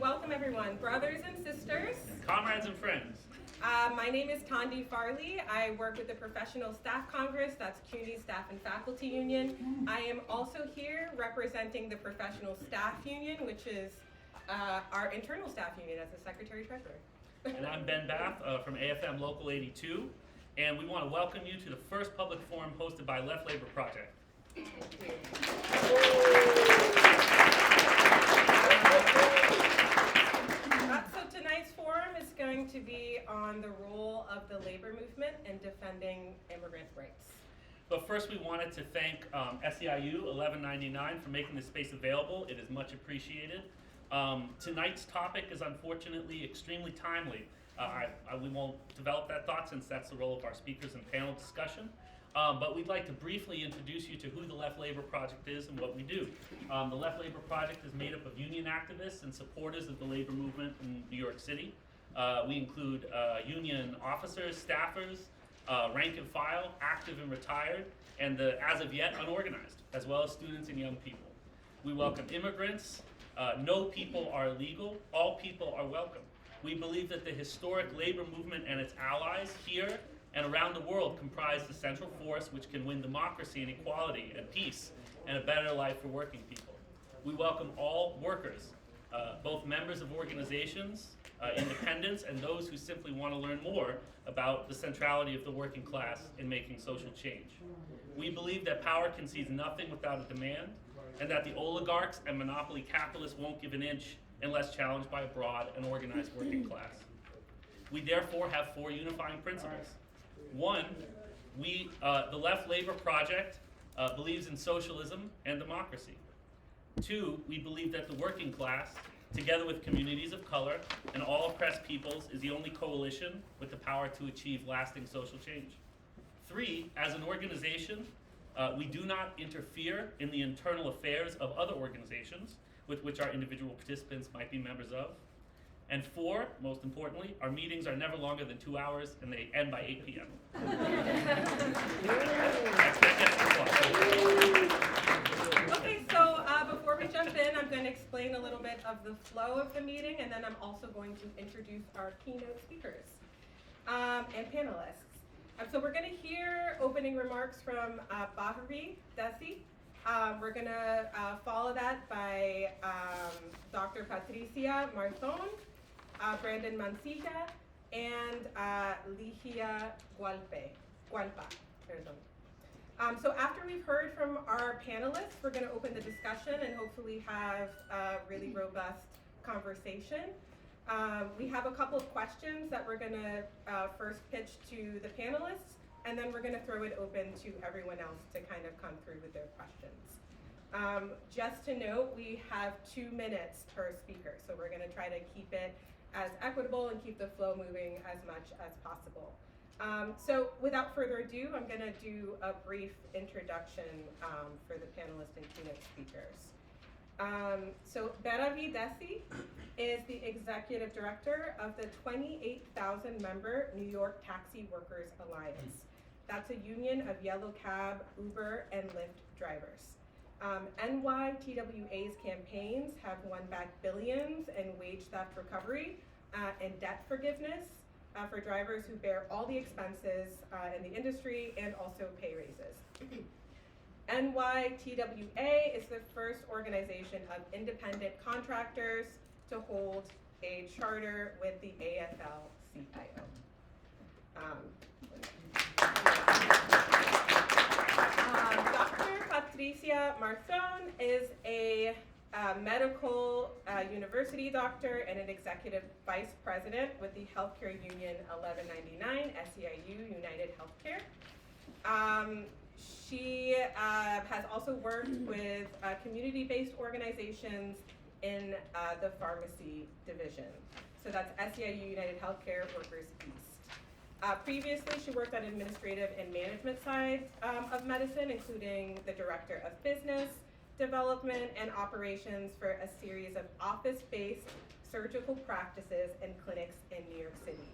welcome everyone, brothers and sisters. Comrades and friends. My name is Tondi Farley. I work with the Professional Staff Congress, that's CUNY Staff and Faculty Union. I am also here representing the Professional Staff Union, which is our internal staff union as the Secretary-Treasurer. And I'm Ben Bath from AFM Local 82, and we want to welcome you to the first public forum hosted by Left Labor Project. So tonight's forum is going to be on the role of the labor movement in defending immigrant rights. But first we wanted to thank SEIU 1199 for making this space available. It is much appreciated. Tonight's topic is unfortunately extremely timely. We won't develop that thought since that's the role of our speakers and panel discussion. But we'd like to briefly introduce you to who the Left Labor Project is and what we do. The Left Labor Project is made up of union activists and supporters of the labor movement in New York City. We include union officers, staffers, rank and file, active and retired, and the as of yet unorganized, as well as students and young people. We welcome immigrants. No people are illegal. All people are welcome. We believe that the historic labor movement and its allies here and around the world comprise the central force which can win democracy and equality and peace and a better life for working people. We welcome all workers, both members of organizations, independents, and those who simply want to learn more about the centrality of the working class in making social change. We believe that power concedes nothing without a demand, and that the oligarchs and monopoly capitalists won't give an inch unless challenged by a broad and organized working class. We therefore have four unifying principles. One, the Left Labor Project believes in socialism and democracy. Two, we believe that the working class, together with communities of color and all oppressed peoples, is the only coalition with the power to achieve lasting social change. Three, as an organization, we do not interfere in the internal affairs of other organizations with which our individual participants might be members of. And four, most importantly, our meetings are never longer than 2 hours and they end by 8 p.m. Okay, so before we jump in, I'm going to explain a little bit of the flow of the meeting, and then I'm also going to introduce our keynote speakers and panelists. So we're going to hear opening remarks from Bahari Desi. We're going to follow that by Dr. Patricia Marzón, Brandon Mancilla, and Ligia Gualpa. So after we've heard from our panelists, we're going to open the discussion and hopefully have a really robust conversation. We have a couple of questions that we're going to first pitch to the panelists, and then we're going to throw it open to everyone else to kind of come through with their questions. Just to note, we have 2 minutes per speaker, so we're going to try to keep it as equitable and keep the flow moving as much as possible. So without further ado, I'm going to do a brief introduction for the panelists and keynote speakers. So Bahari Desi is the executive director of the 28,000 member New York Taxi Workers Alliance. That's a union of yellow cab, Uber, and Lyft drivers. NYTWA's campaigns have won back billions in wage theft recovery and debt forgiveness for drivers who bear all the expenses in the industry and also pay raises. NYTWA is the first organization of independent contractors to hold a charter with the AFL-CIO. Dr. Patricia Marzón is a medical university doctor and an executive vice president with the Healthcare Union 1199, SEIU United Healthcare. She has also worked with community-based organizations in the pharmacy division. So that's SEIU United Healthcare Workers East. Previously, she worked on administrative and management sides of medicine, including the director of business development and operations for a series of office-based surgical practices and clinics in New York City.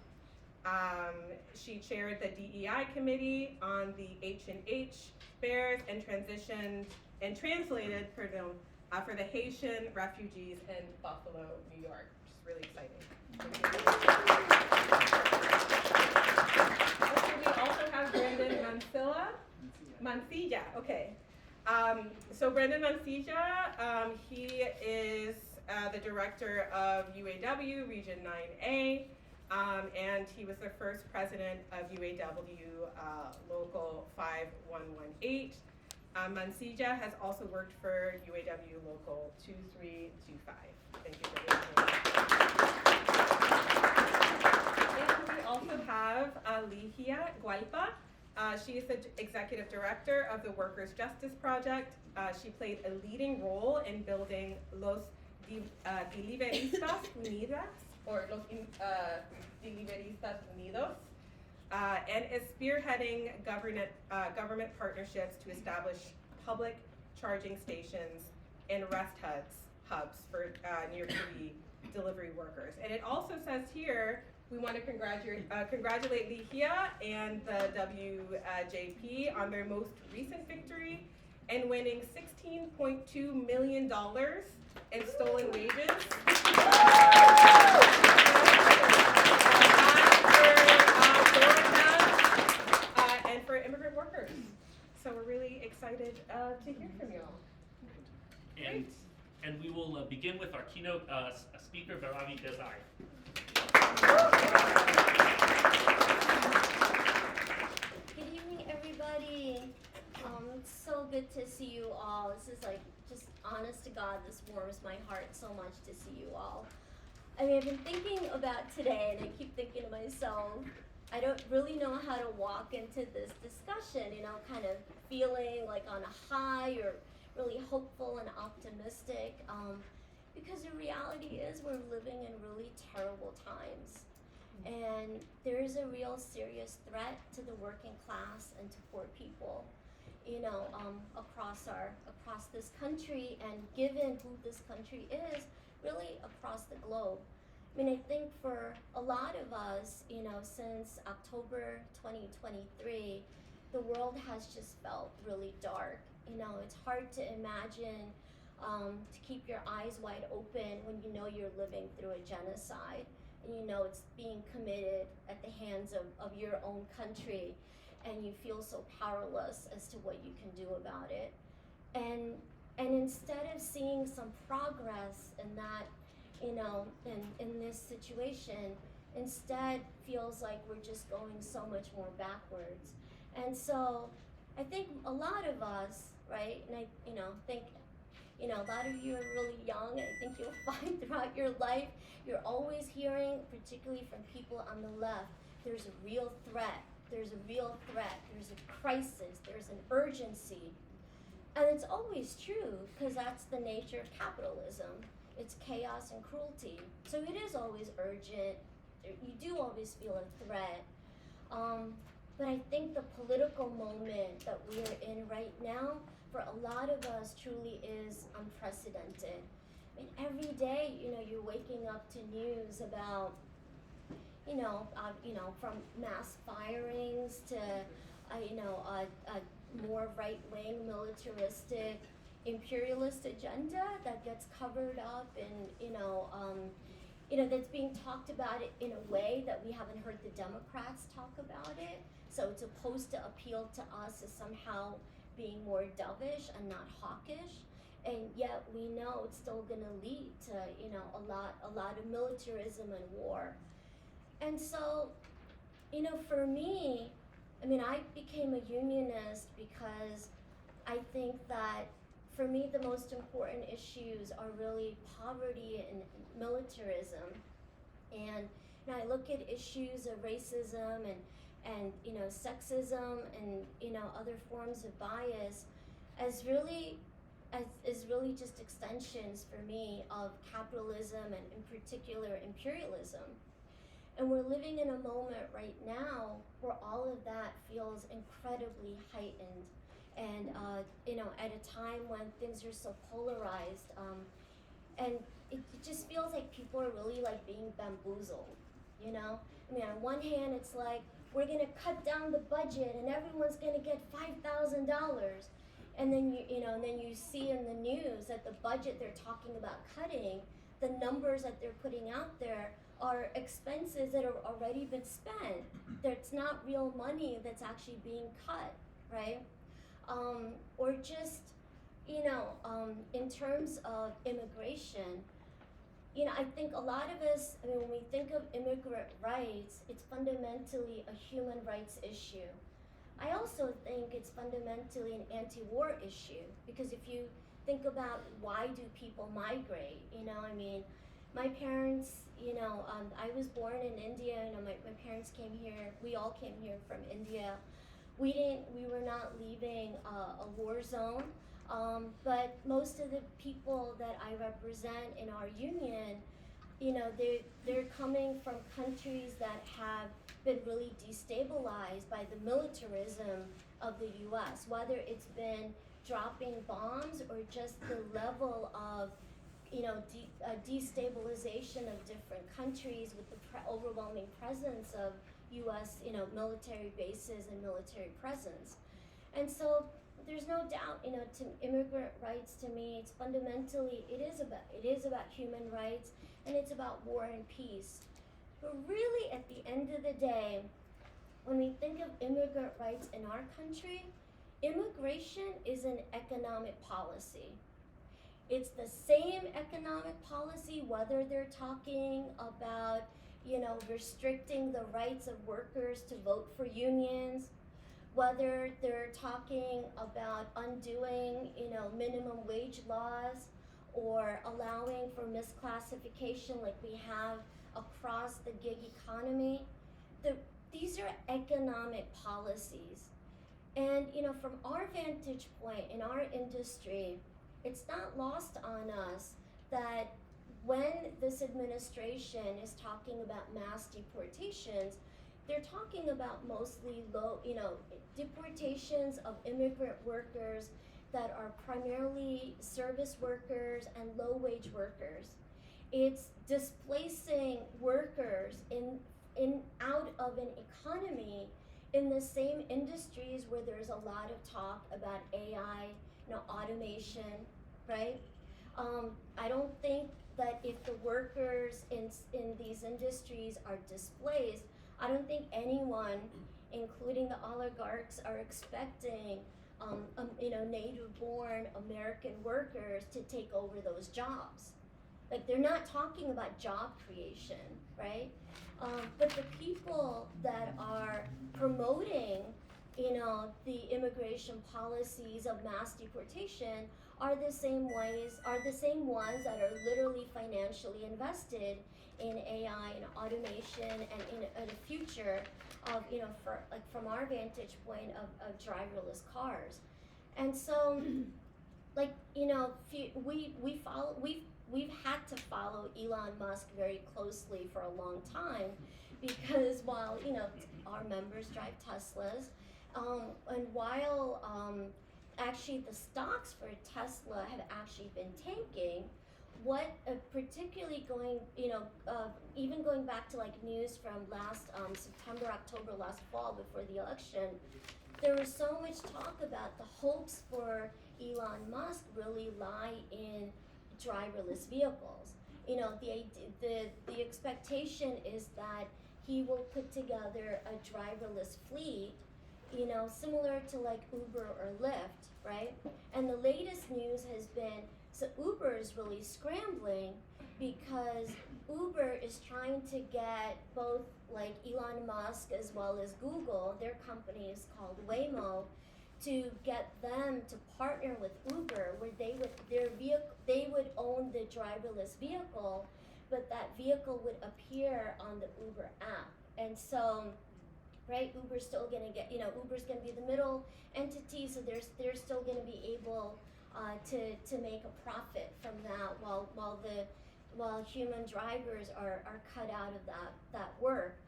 She chaired the DEI committee on the H&H bears and translated for the Haitian refugees in Buffalo, New York, which is really exciting. Okay, we also have Brandon Mancilla, okay. So Brendan Mancilla, he is the director of UAW Region 9A, and he was the first president of UAW Local 5118. Mancilla has also worked for UAW Local 2325. Thank you for being here. And we also have Ligia Gualpa. She is the executive director of the Workers' Justice Project. She played a leading role in building Los Deliveristas Unidas, or Los Deliveristas Unidos, and is spearheading government partnerships to establish public charging stations and rest hubs for New York City delivery workers. And it also says here, we want to congratulate Ligia and the WJP on their most recent victory in winning $16.2 million in stolen wages. And for immigrant workers. So we're really excited to hear from you all. And we will begin with our keynote speaker, Baravi Desai. Good evening, everybody. It's so good to see you all. This is like, just honest to God, this warms my heart so much to see you all. I mean, I've been thinking about today, and I keep thinking to myself, I don't really know how to walk into this discussion, kind of feeling like on a high or really hopeful and optimistic. Because the reality is we're living in really terrible times. And there is a real serious threat to the working class and to poor people, across this country, and given who this country is, really across the globe. I mean, I think for a lot of us, since October 2023, the world has just felt really dark. It's hard to imagine to keep your eyes wide open when you're living through a genocide, and it's being committed at the hands of your own country, and you feel so powerless as to what you can do about it. And instead of seeing some progress in that, in this situation, instead feels like we're just going so much more backwards. And so I think a lot of us, right, and I think a lot of you are really young, and I think you'll find throughout your life, you're always hearing, particularly from people on the left, there's a real threat, there's a crisis, there's an urgency. And it's always true, because that's the nature of capitalism. It's chaos and cruelty. So it is always urgent. You do always feel a threat. But I think the political moment that we're in right now, for a lot of us, truly is unprecedented. I mean, every day, you're waking up to news about, from mass firings to, a more right-wing, militaristic, imperialist agenda that gets covered up and, that's being talked about it in a way that we haven't heard the Democrats talk about it. So it's supposed to appeal to us as somehow being more dovish and not hawkish, and yet we know it's still going to lead to a lot of militarism and war. And so, for me, I mean, I became a unionist because I think that for me the most important issues are really poverty and militarism. And I look at issues of racism and sexism and other forms of bias as really just extensions for me of capitalism and in particular imperialism. And we're living in a moment right now where all of that feels incredibly heightened, and at a time when things are so polarized, and it just feels like people are really like being bamboozled. I mean, on one hand, it's like, we're gonna cut down the budget and everyone's gonna get $5,000. And then and then you see in the news that the budget they're talking about cutting, the numbers that they're putting out there are expenses that have already been spent. That's not real money that's actually being cut, right? Or just, in terms of immigration, I think a lot of us, when we think of immigrant rights, it's fundamentally a human rights issue. I also think it's fundamentally an anti-war issue, because if you think about why do people migrate, my parents, I was born in India, my parents came here, we all came here from India. We were not leaving a war zone, but most of the people that I represent in our union, they're coming from countries that have been really destabilized by the militarism of the U.S., whether it's been dropping bombs or just the level of destabilization of different countries with the overwhelming presence of U.S. military bases and military presence. And so there's no doubt, to immigrant rights, to me, it's fundamentally, it is about human rights, and it's about war and peace. But really, at the end of the day, when we think of immigrant rights in our country, immigration is an economic policy. It's the same economic policy, whether they're talking about, restricting the rights of workers to vote for unions, whether they're talking about undoing, minimum wage laws, or allowing for misclassification like we have across the gig economy. These are economic policies. And, from our vantage point in our industry, it's not lost on us that when this administration is talking about mass deportations, they're talking about mostly deportations of immigrant workers that are primarily service workers and low-wage workers. It's displacing workers out of an economy in the same industries where there's a lot of talk about AI, automation, right? I don't think that if the workers in these industries are displaced, I don't think anyone, including the oligarchs, are expecting native-born American workers to take over those jobs. Like, they're not talking about job creation, right? But the people that are promoting, the immigration policies of mass deportation are the same ones that are literally financially invested in AI and automation and in a future of, from our vantage point of driverless cars. And so, we've had to follow Elon Musk very closely for a long time, because while, our members drive Teslas, and while actually the stocks for Tesla have actually been tanking, what particularly even going back to news from last September, October, last fall before the election, there was so much talk about the hopes for Elon Musk really lie in driverless vehicles. The expectation is that he will put together a driverless fleet, similar to Uber or Lyft, right? And the latest news has been, so Uber is really scrambling because Uber is trying to get both Elon Musk as well as Google, their company is called Waymo, to get them to partner with Uber, where they would own the driverless vehicle, but that vehicle would appear on the Uber app. And so, right, Uber's still gonna get, Uber's gonna be the middle entity, so they're still gonna be able to make a profit from that, while human drivers are cut out of that work.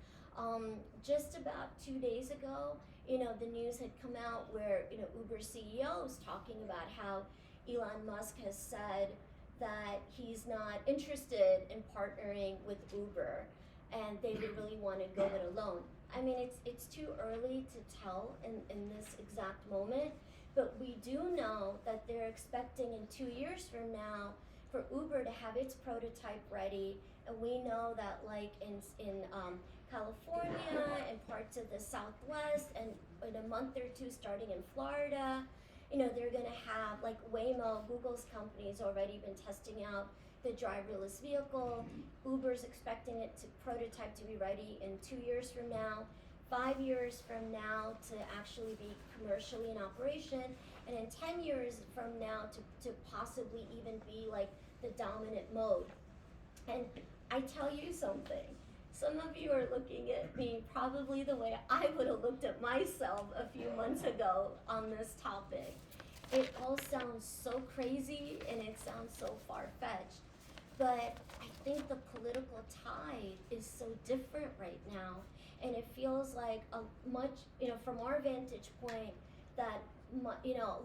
Just about 2 days ago, the news had come out where, Uber CEO is talking about how Elon Musk has said that he's not interested in partnering with Uber, and they would really want to go it alone. I mean, it's too early to tell in this exact moment, but we do know that they're expecting in 2 years from now for Uber to have its prototype ready, and we know that like in California and parts of the Southwest, and in a month or two starting in Florida, they're gonna have like Waymo, Google's company's already been testing out the driverless vehicle. Uber's expecting it to prototype to be ready in 2 years from now, 5 years from now to actually be commercially in operation, and in 10 years from now to possibly even be like the dominant mode. And I tell you something, some of you are looking at me probably the way I would have looked at myself a few months ago on this topic. It all sounds so crazy and it sounds so far-fetched, but I think the political tide is so different right now, and it feels like a much, from our vantage point, that a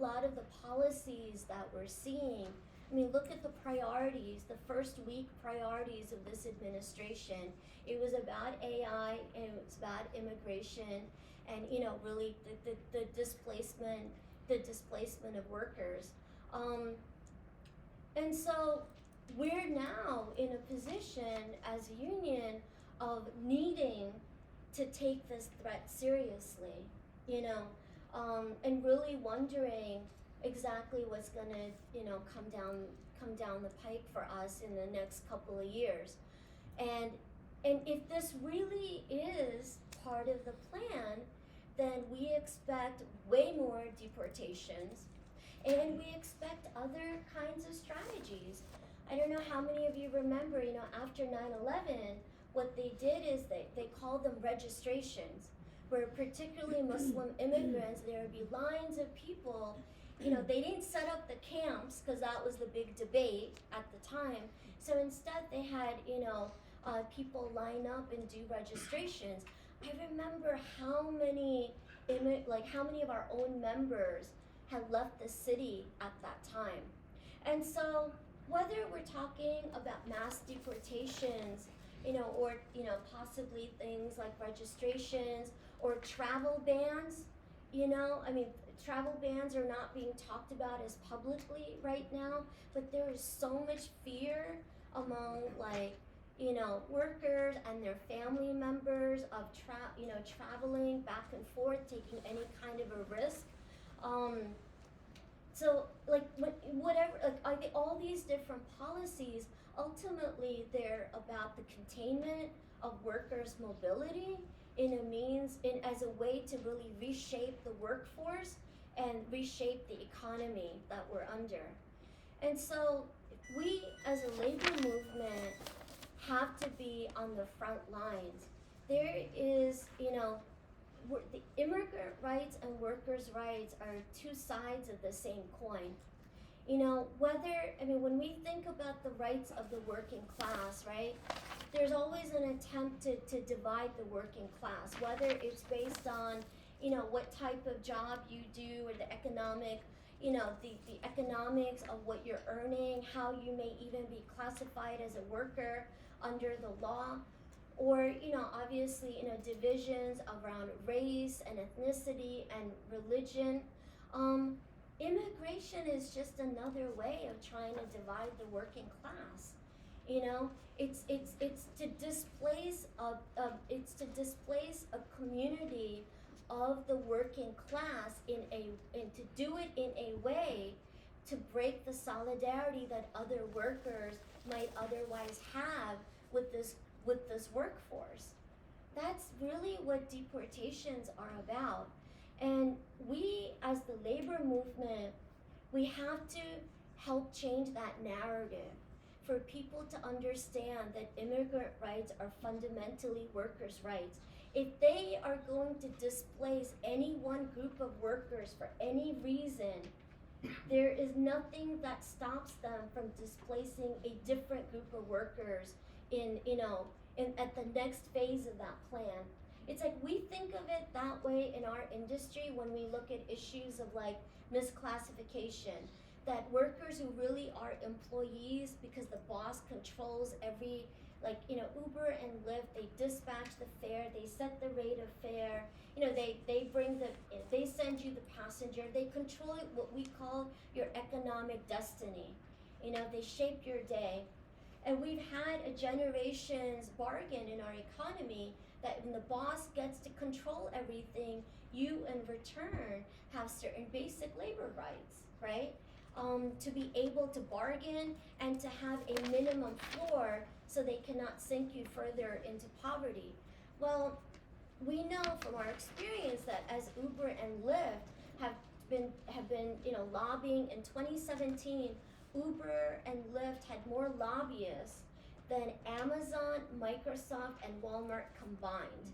lot of the policies that we're seeing, I mean, look at the priorities, the first week priorities of this administration. It was about AI and it was about immigration and, really the displacement of workers. And so we're now in a position as a union of needing to take this threat seriously, and really wondering exactly what's gonna, come down the pike for us in the next couple of years. And if this really is part of the plan, then we expect way more deportations, and we expect other kinds of strategies. I don't know how many of you remember, after 9/11, what they did is they called them registrations, where particularly Muslim immigrants, there would be lines of people. They didn't set up the camps because that was the big debate at the time. So instead they had, people line up and do registrations. I remember how many of our own members had left the city at that time. And so whether we're talking about mass deportations, or possibly things like registrations or travel bans, travel bans are not being talked about as publicly right now, but there is so much fear among workers and their family members of traveling back and forth, taking any kind of a risk. So all these different policies, ultimately they're about the containment of workers' mobility as a way to really reshape the workforce and reshape the economy that we're under. And so we as a labor movement have to be on the front lines. There is, the immigrant rights and workers' rights are two sides of the same coin. When we think about the rights of the working class, right, there's always an attempt to divide the working class, whether it's based on, what type of job you do, or the economic, the economics of what you're earning, how you may even be classified as a worker under the law, or, obviously, divisions around race and ethnicity and religion. Immigration is just another way of trying to divide the working class. It's to displace a community of the working class and to do it in a way to break the solidarity that other workers might otherwise have with this workforce. That's really what deportations are about. And we, as the labor movement, we have to help change that narrative for people to understand that immigrant rights are fundamentally workers' rights. If they are going to displace any one group of workers for any reason, there is nothing that stops them from displacing a different group of workers at the next phase of that plan. It's like we think of it that way in our industry when we look at issues of like misclassification, that workers who really are employees because the boss controls every Like, Uber and Lyft, they dispatch the fare, they set the rate of fare, they bring they send you the passenger, they control what we call your economic destiny. They shape your day. And we've had a generation's bargain in our economy that when the boss gets to control everything, you in return have certain basic labor rights, right? To be able to bargain and to have a minimum floor so they cannot sink you further into poverty. Well, we know from our experience that as Uber and Lyft have been lobbying in 2017, Uber and Lyft had more lobbyists than Amazon, Microsoft, and Walmart combined.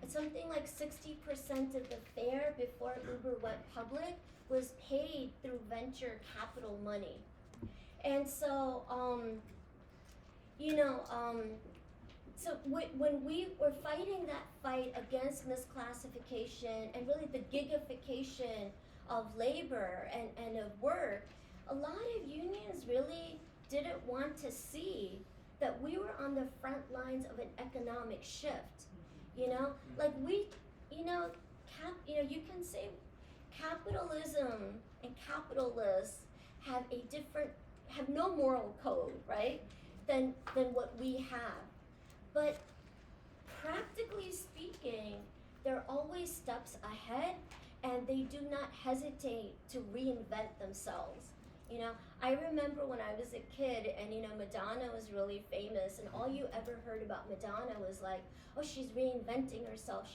Something like 60% of the fare before Uber went public was paid through venture capital money. And so, so when we were fighting that fight against misclassification and really the gigification of labor and of work, a lot of unions really didn't want to see that we were on the front lines of an economic shift. Like you can say capitalism and capitalists have no moral code, right? Than what we have. But practically speaking, they're always steps ahead, and they do not hesitate to reinvent themselves. I remember when I was a kid and Madonna was really famous, and all you ever heard about Madonna was like, oh, she's reinventing herself,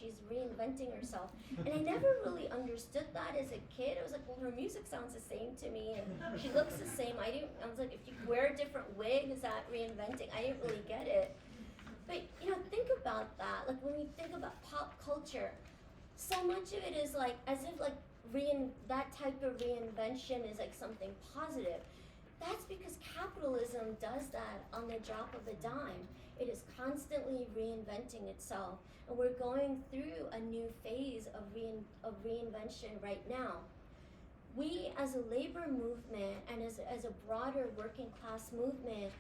and I never really understood that as a kid. I was like, well, her music sounds the same to me and she looks the same. I was like, if you wear a different wig, is that reinventing? I didn't really get it. But think about that. Like when we think about pop culture, so much of it is like as if like that type of reinvention is like something positive. That's because capitalism does that on the drop of a dime. It is constantly reinventing itself, and we're going through a new phase of reinvention right now. We as a labor movement and as a broader working class movement,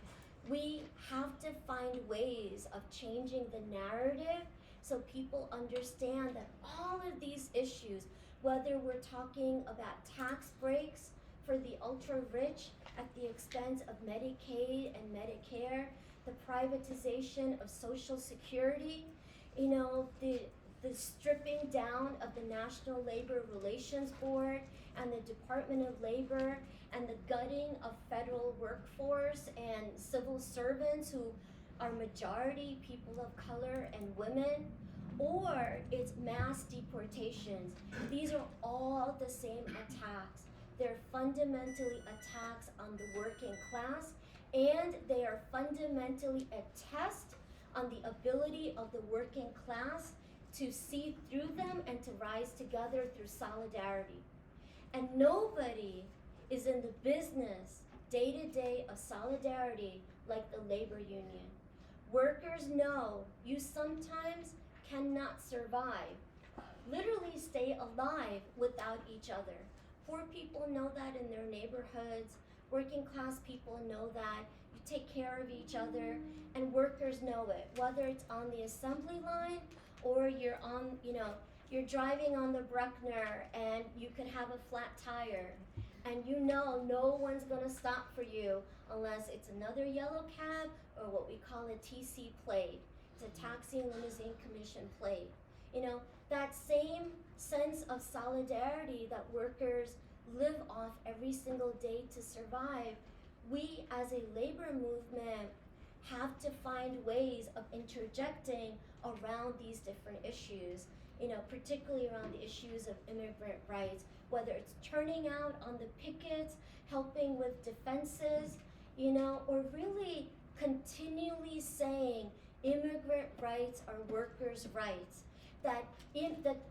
we have to find ways of changing the narrative so people understand that all of these issues, whether we're talking about tax breaks for the ultra-rich at the expense of Medicaid and Medicare, the privatization of Social Security, the stripping down of the National Labor Relations Board and the Department of Labor, and the gutting of federal workforce and civil servants who are majority people of color and women, or it's mass deportations. These are all the same attacks. They're fundamentally attacks on the working class, and they are fundamentally a test on the ability of the working class to see through them and to rise together through solidarity. And nobody is in the business day to day of solidarity like the labor union. Workers know you sometimes cannot survive, literally stay alive without each other. Poor people know that in their neighborhoods. Working class people know that. You take care of each other, and workers know it, whether it's on the assembly line or you're driving on the Bruckner and you could have a flat tire, and no one's gonna stop for you unless it's another yellow cab or what we call a TC plate. It's a taxi and limousine commission plate. That same sense of solidarity that workers live off every single day to survive, we as a labor movement have to find ways of interjecting around these different issues, particularly around the issues of immigrant rights, whether it's turning out on the pickets, helping with defenses, or really continually saying immigrant rights are workers' rights. That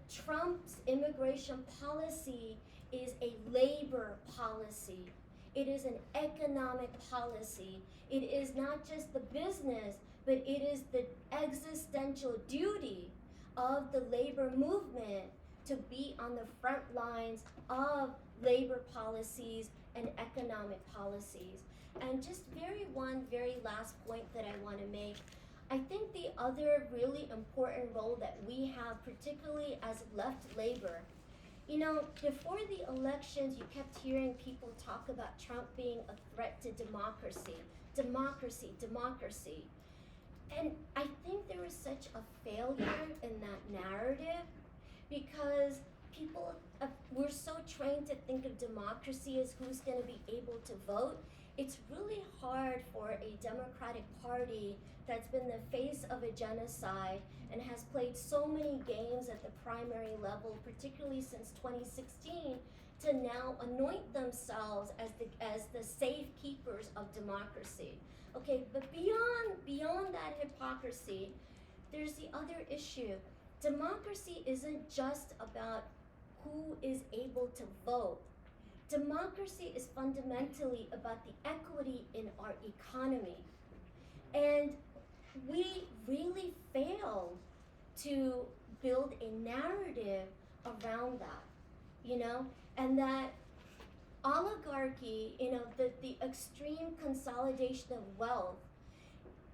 Trump's immigration policy is a labor policy. It is an economic policy. It is not just the business, but it is the existential duty of the labor movement to be on the front lines of labor policies and economic policies. And just one very last point that I want to make. I think the other really important role that we have, particularly as left labor, before the elections, you kept hearing people talk about Trump being a threat to democracy, democracy, democracy. And I think there was such a failure in that narrative because people, we're so trained to think of democracy as who's going to be able to vote. It's really hard for a Democratic Party that's been the face of a genocide and has played so many games at the primary level, particularly since 2016, to now anoint themselves as the safe keepers of democracy. Okay, but beyond that hypocrisy, there's the other issue. Democracy isn't just about who is able to vote. Democracy is fundamentally about the equity in our economy. And we really failed to build a narrative around that, and that oligarchy, the extreme consolidation of wealth,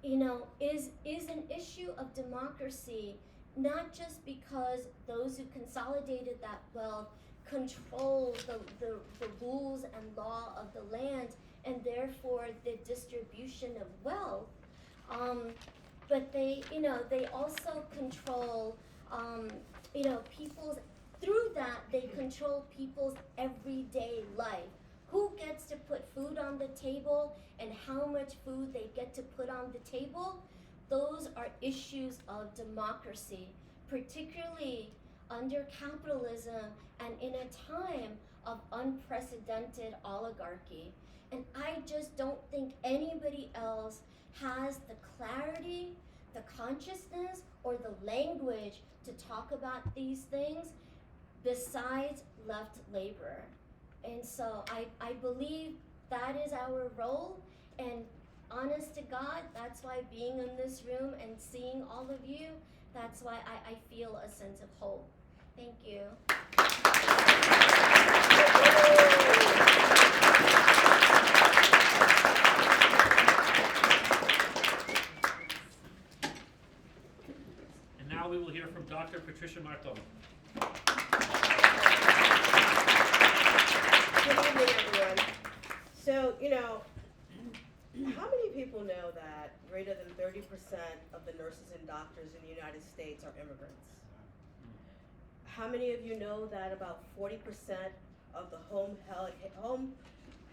is an issue of democracy, not just because those who consolidated that wealth control the rules and law of the land and therefore the distribution of wealth, but they also control, through that they control people's everyday life. Who gets to put food on the table and how much food they get to put on the table? Those are issues of democracy, particularly under capitalism and in a time of unprecedented oligarchy. And I just don't think anybody else has the clarity, the consciousness, or the language to talk about these things besides left labor. And so I believe that is our role, and honest to God, that's why being in this room and seeing all of you, that's why I feel a sense of hope. Thank you. And now we will hear from Dr. Patricia Martone. Good evening, everyone. So, how many people know that greater than 30% of the nurses and doctors in the United States are immigrants? How many of you know that about 40% of the home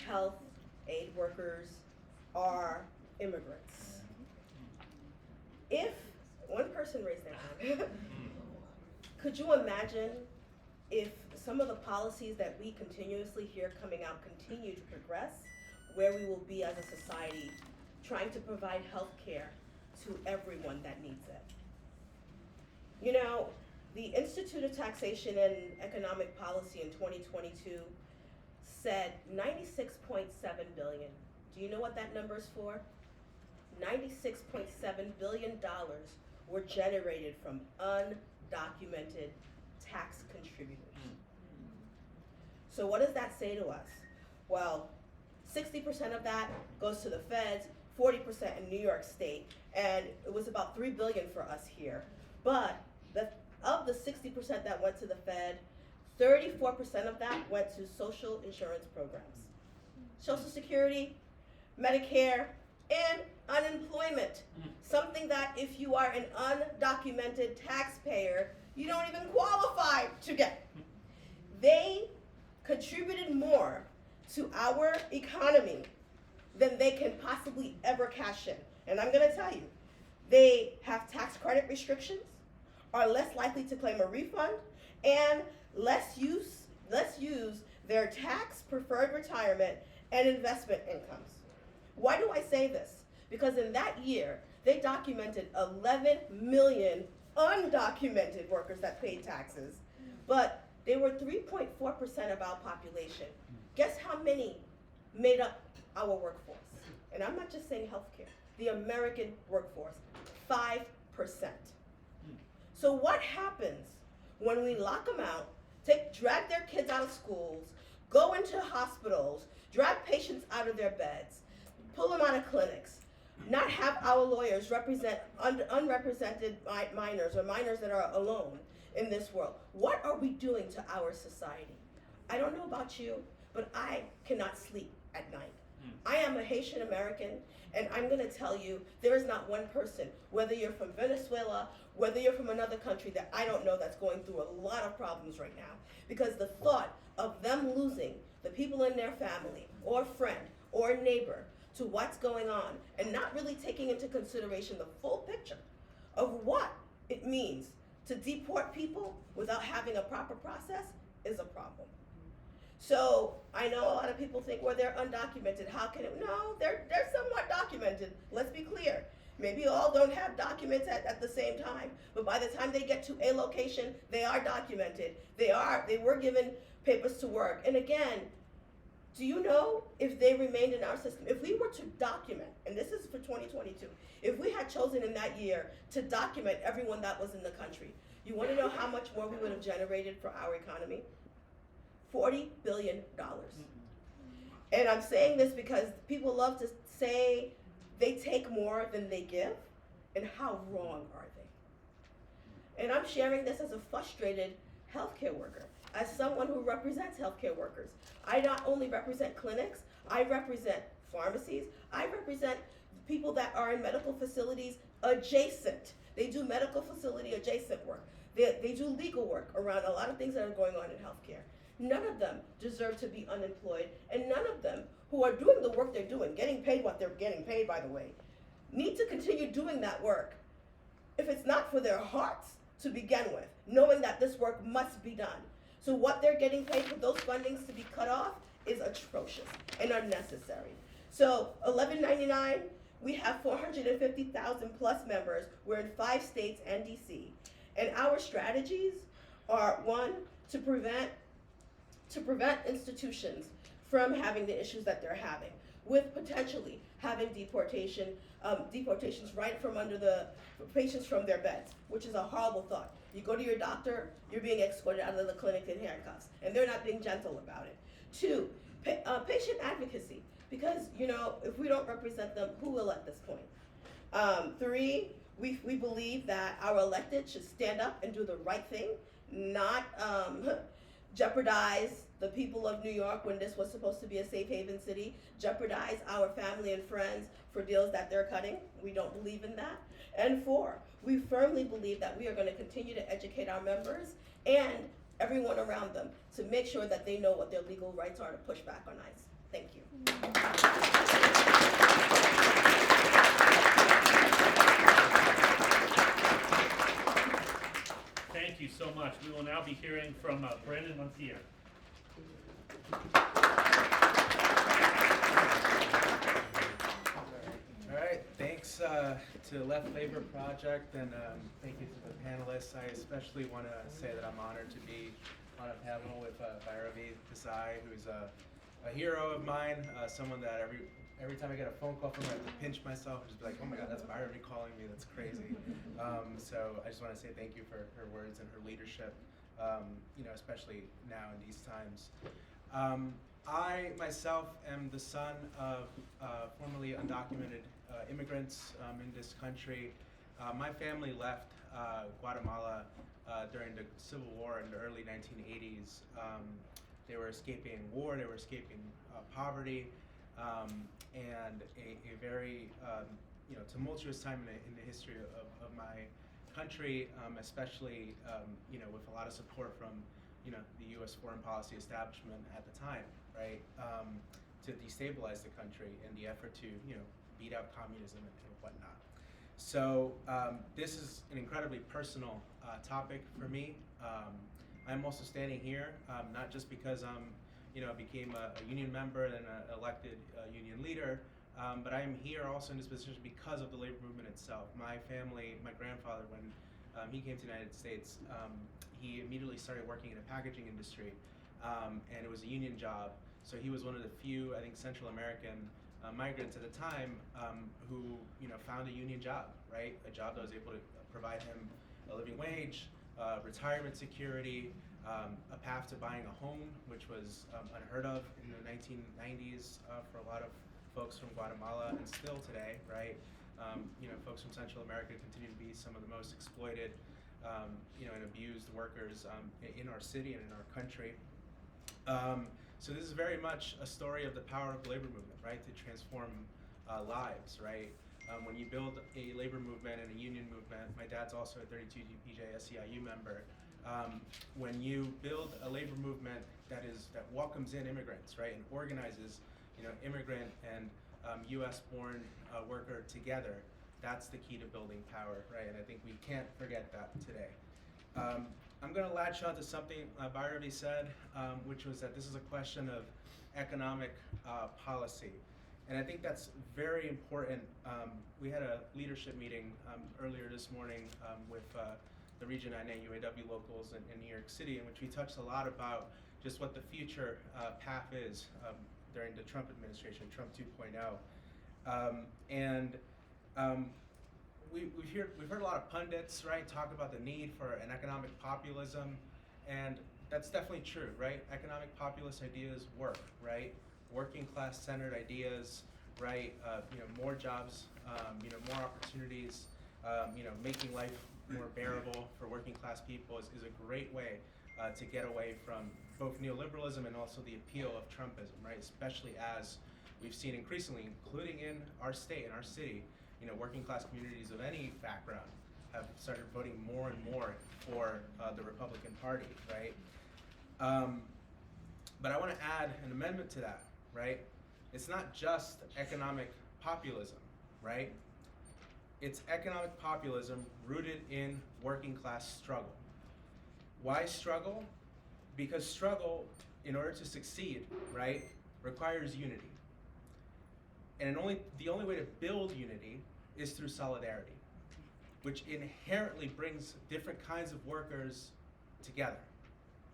health aid workers are immigrants? If one person raised their hand, could you imagine if some of the policies that we continuously hear coming out continue to progress, where we will be as a society trying to provide health care to everyone that needs it? The Institute of Taxation and Economic Policy in 2022 said 96.7 billion. Do you know what that number is for? $96.7 billion were generated from undocumented tax contributors. So what does that say to us? Well, 60% of that goes to the feds, 40% in New York State, and it was about $3 billion for us here. But of the 60% that went to the Fed, 34% of that went to social insurance programs. Social Security, Medicare, and unemployment. Something that if you are an undocumented taxpayer, you don't even qualify to get. They contributed more to our economy than they can possibly ever cash in. And I'm gonna tell you, they have tax credit restrictions, are less likely to claim a refund, and let's use their tax preferred retirement and investment incomes. Why do I say this? Because in that year, they documented 11 million undocumented workers that paid taxes, but they were 3.4% of our population. Guess how many made up our workforce? And I'm not just saying healthcare, the American workforce, 5%. So what happens when we lock them out, drag their kids out of schools, go into hospitals, drag patients out of their beds, pull them out of clinics, not have our lawyers represent unrepresented minors or minors that are alone in this world. What are we doing to our society? I don't know about you, but I cannot sleep at night. I am a Haitian American, and I'm gonna tell you, there is not one person, whether you're from Venezuela, whether you're from another country, that I don't know that's going through a lot of problems right now. Because the thought of them losing the people in their family, or friend, or neighbor, to what's going on, and not really taking into consideration the full picture of what it means to deport people without having a proper process is a problem. So I know a lot of people think, well, they're undocumented. How can it? No, they're somewhat documented. Let's be clear. Maybe all don't have documents at the same time, but by the time they get to a location, they are documented. They were given papers to work. And again, do you know if they remained in our system? If we were to document, and this is for 2022, if we had chosen in that year to document everyone that was in the country, you want to know how much more we would have generated for our economy? $40 billion. And I'm saying this because people love to say they take more than they give, and how wrong are they? And I'm sharing this as a frustrated healthcare worker, as someone who represents healthcare workers. I not only represent clinics, I represent pharmacies, I represent people that are in medical facilities adjacent. They do medical facility adjacent work. They do legal work around a lot of things that are going on in healthcare. None of them deserve to be unemployed, and none of them who are doing the work they're doing, getting paid what they're getting paid, by the way, need to continue doing that work if it's not for their hearts to begin with, knowing that this work must be done. So what they're getting paid for those fundings to be cut off is atrocious and unnecessary. So $11.99, we have 450,000 plus members. We're in 5 states and DC. And our strategies are, one, to prevent institutions from having the issues that they're having, with potentially having deportations right from under the patients from their beds, which is a horrible thought. You go to your doctor, you're being escorted out of the clinic in handcuffs, and they're not being gentle about it. 2, patient advocacy, because if we don't represent them, who will at this point? 3, we believe that our elected should stand up and do the right thing, not jeopardize the people of New York when this was supposed to be a safe haven city, jeopardize our family and friends for deals that they're cutting. We don't believe in that. And 4, we firmly believe that we are going to continue to educate our members and everyone around them to make sure that they know what their legal rights are to push back on ICE. Thank you. Thank you so much. We will now be hearing from Brandon Montier. All right, thanks to Left Labor Project, and thank you to the panelists. I especially want to say that I'm honored to be on a panel with Bhairavi Desai, who's a hero of mine, someone that every time I get a phone call from her, I have to pinch myself and just be like, oh my God, that's Bhairavi calling me, that's crazy. So I just want to say thank you for her words and her leadership, especially now in these times. I myself am the son of formerly undocumented immigrants in this country. My family left Guatemala during the Civil War in the early 1980s. They were escaping war, they were escaping poverty, and a very tumultuous time in the history of my country, especially with a lot of support from the U.S. foreign policy establishment at the time, right, to destabilize the country in the effort to beat out communism and whatnot. So this is an incredibly personal topic for me. I'm also standing here not just because I'm became a union member and an elected union leader, but I'm here also in this position because of the labor movement itself. My family, my grandfather, when he came to the United States, he immediately started working in a packaging industry, and it was a union job. So he was one of the few, I think, Central American migrants at the time who found a union job, right? A job that was able to provide him a living wage, retirement security, a path to buying a home, which was unheard of in the 1990s for a lot of folks from Guatemala, and still today, right? Folks from Central America continue to be some of the most exploited, and abused workers in our city and in our country. So this is very much a story of the power of the labor movement, right? To transform lives, right? When you build a labor movement and a union movement, my dad's also a 32 GPJ SEIU member. When you build a labor movement that welcomes in immigrants, right, and organizes, immigrant and U.S.-born worker together, that's the key to building power, right? And I think we can't forget that today. I'm going to latch on to something Bhairavi said, which was that this is a question of economic policy. And I think that's very important. We had a leadership meeting earlier this morning with the Region 9A UAW locals in New York City, in which we touched a lot about just what the future path is during the Trump administration, Trump 2.0. We've heard a lot of pundits, right, talk about the need for an economic populism, and that's definitely true, right? Economic populist ideas work, right? Working class centered ideas, right? More jobs, more opportunities, making life more bearable for working class people is a great way to get away from both neoliberalism and also the appeal of Trumpism, right? Especially as we've seen increasingly, including in our state, in our city, working class communities of any background have started voting more and more for the Republican Party, right? But I want to add an amendment to that, right? It's not just economic populism, right? It's economic populism rooted in working class struggle. Why struggle? Because struggle, in order to succeed, right, requires unity. And the only way to build unity is through solidarity, which inherently brings different kinds of workers together,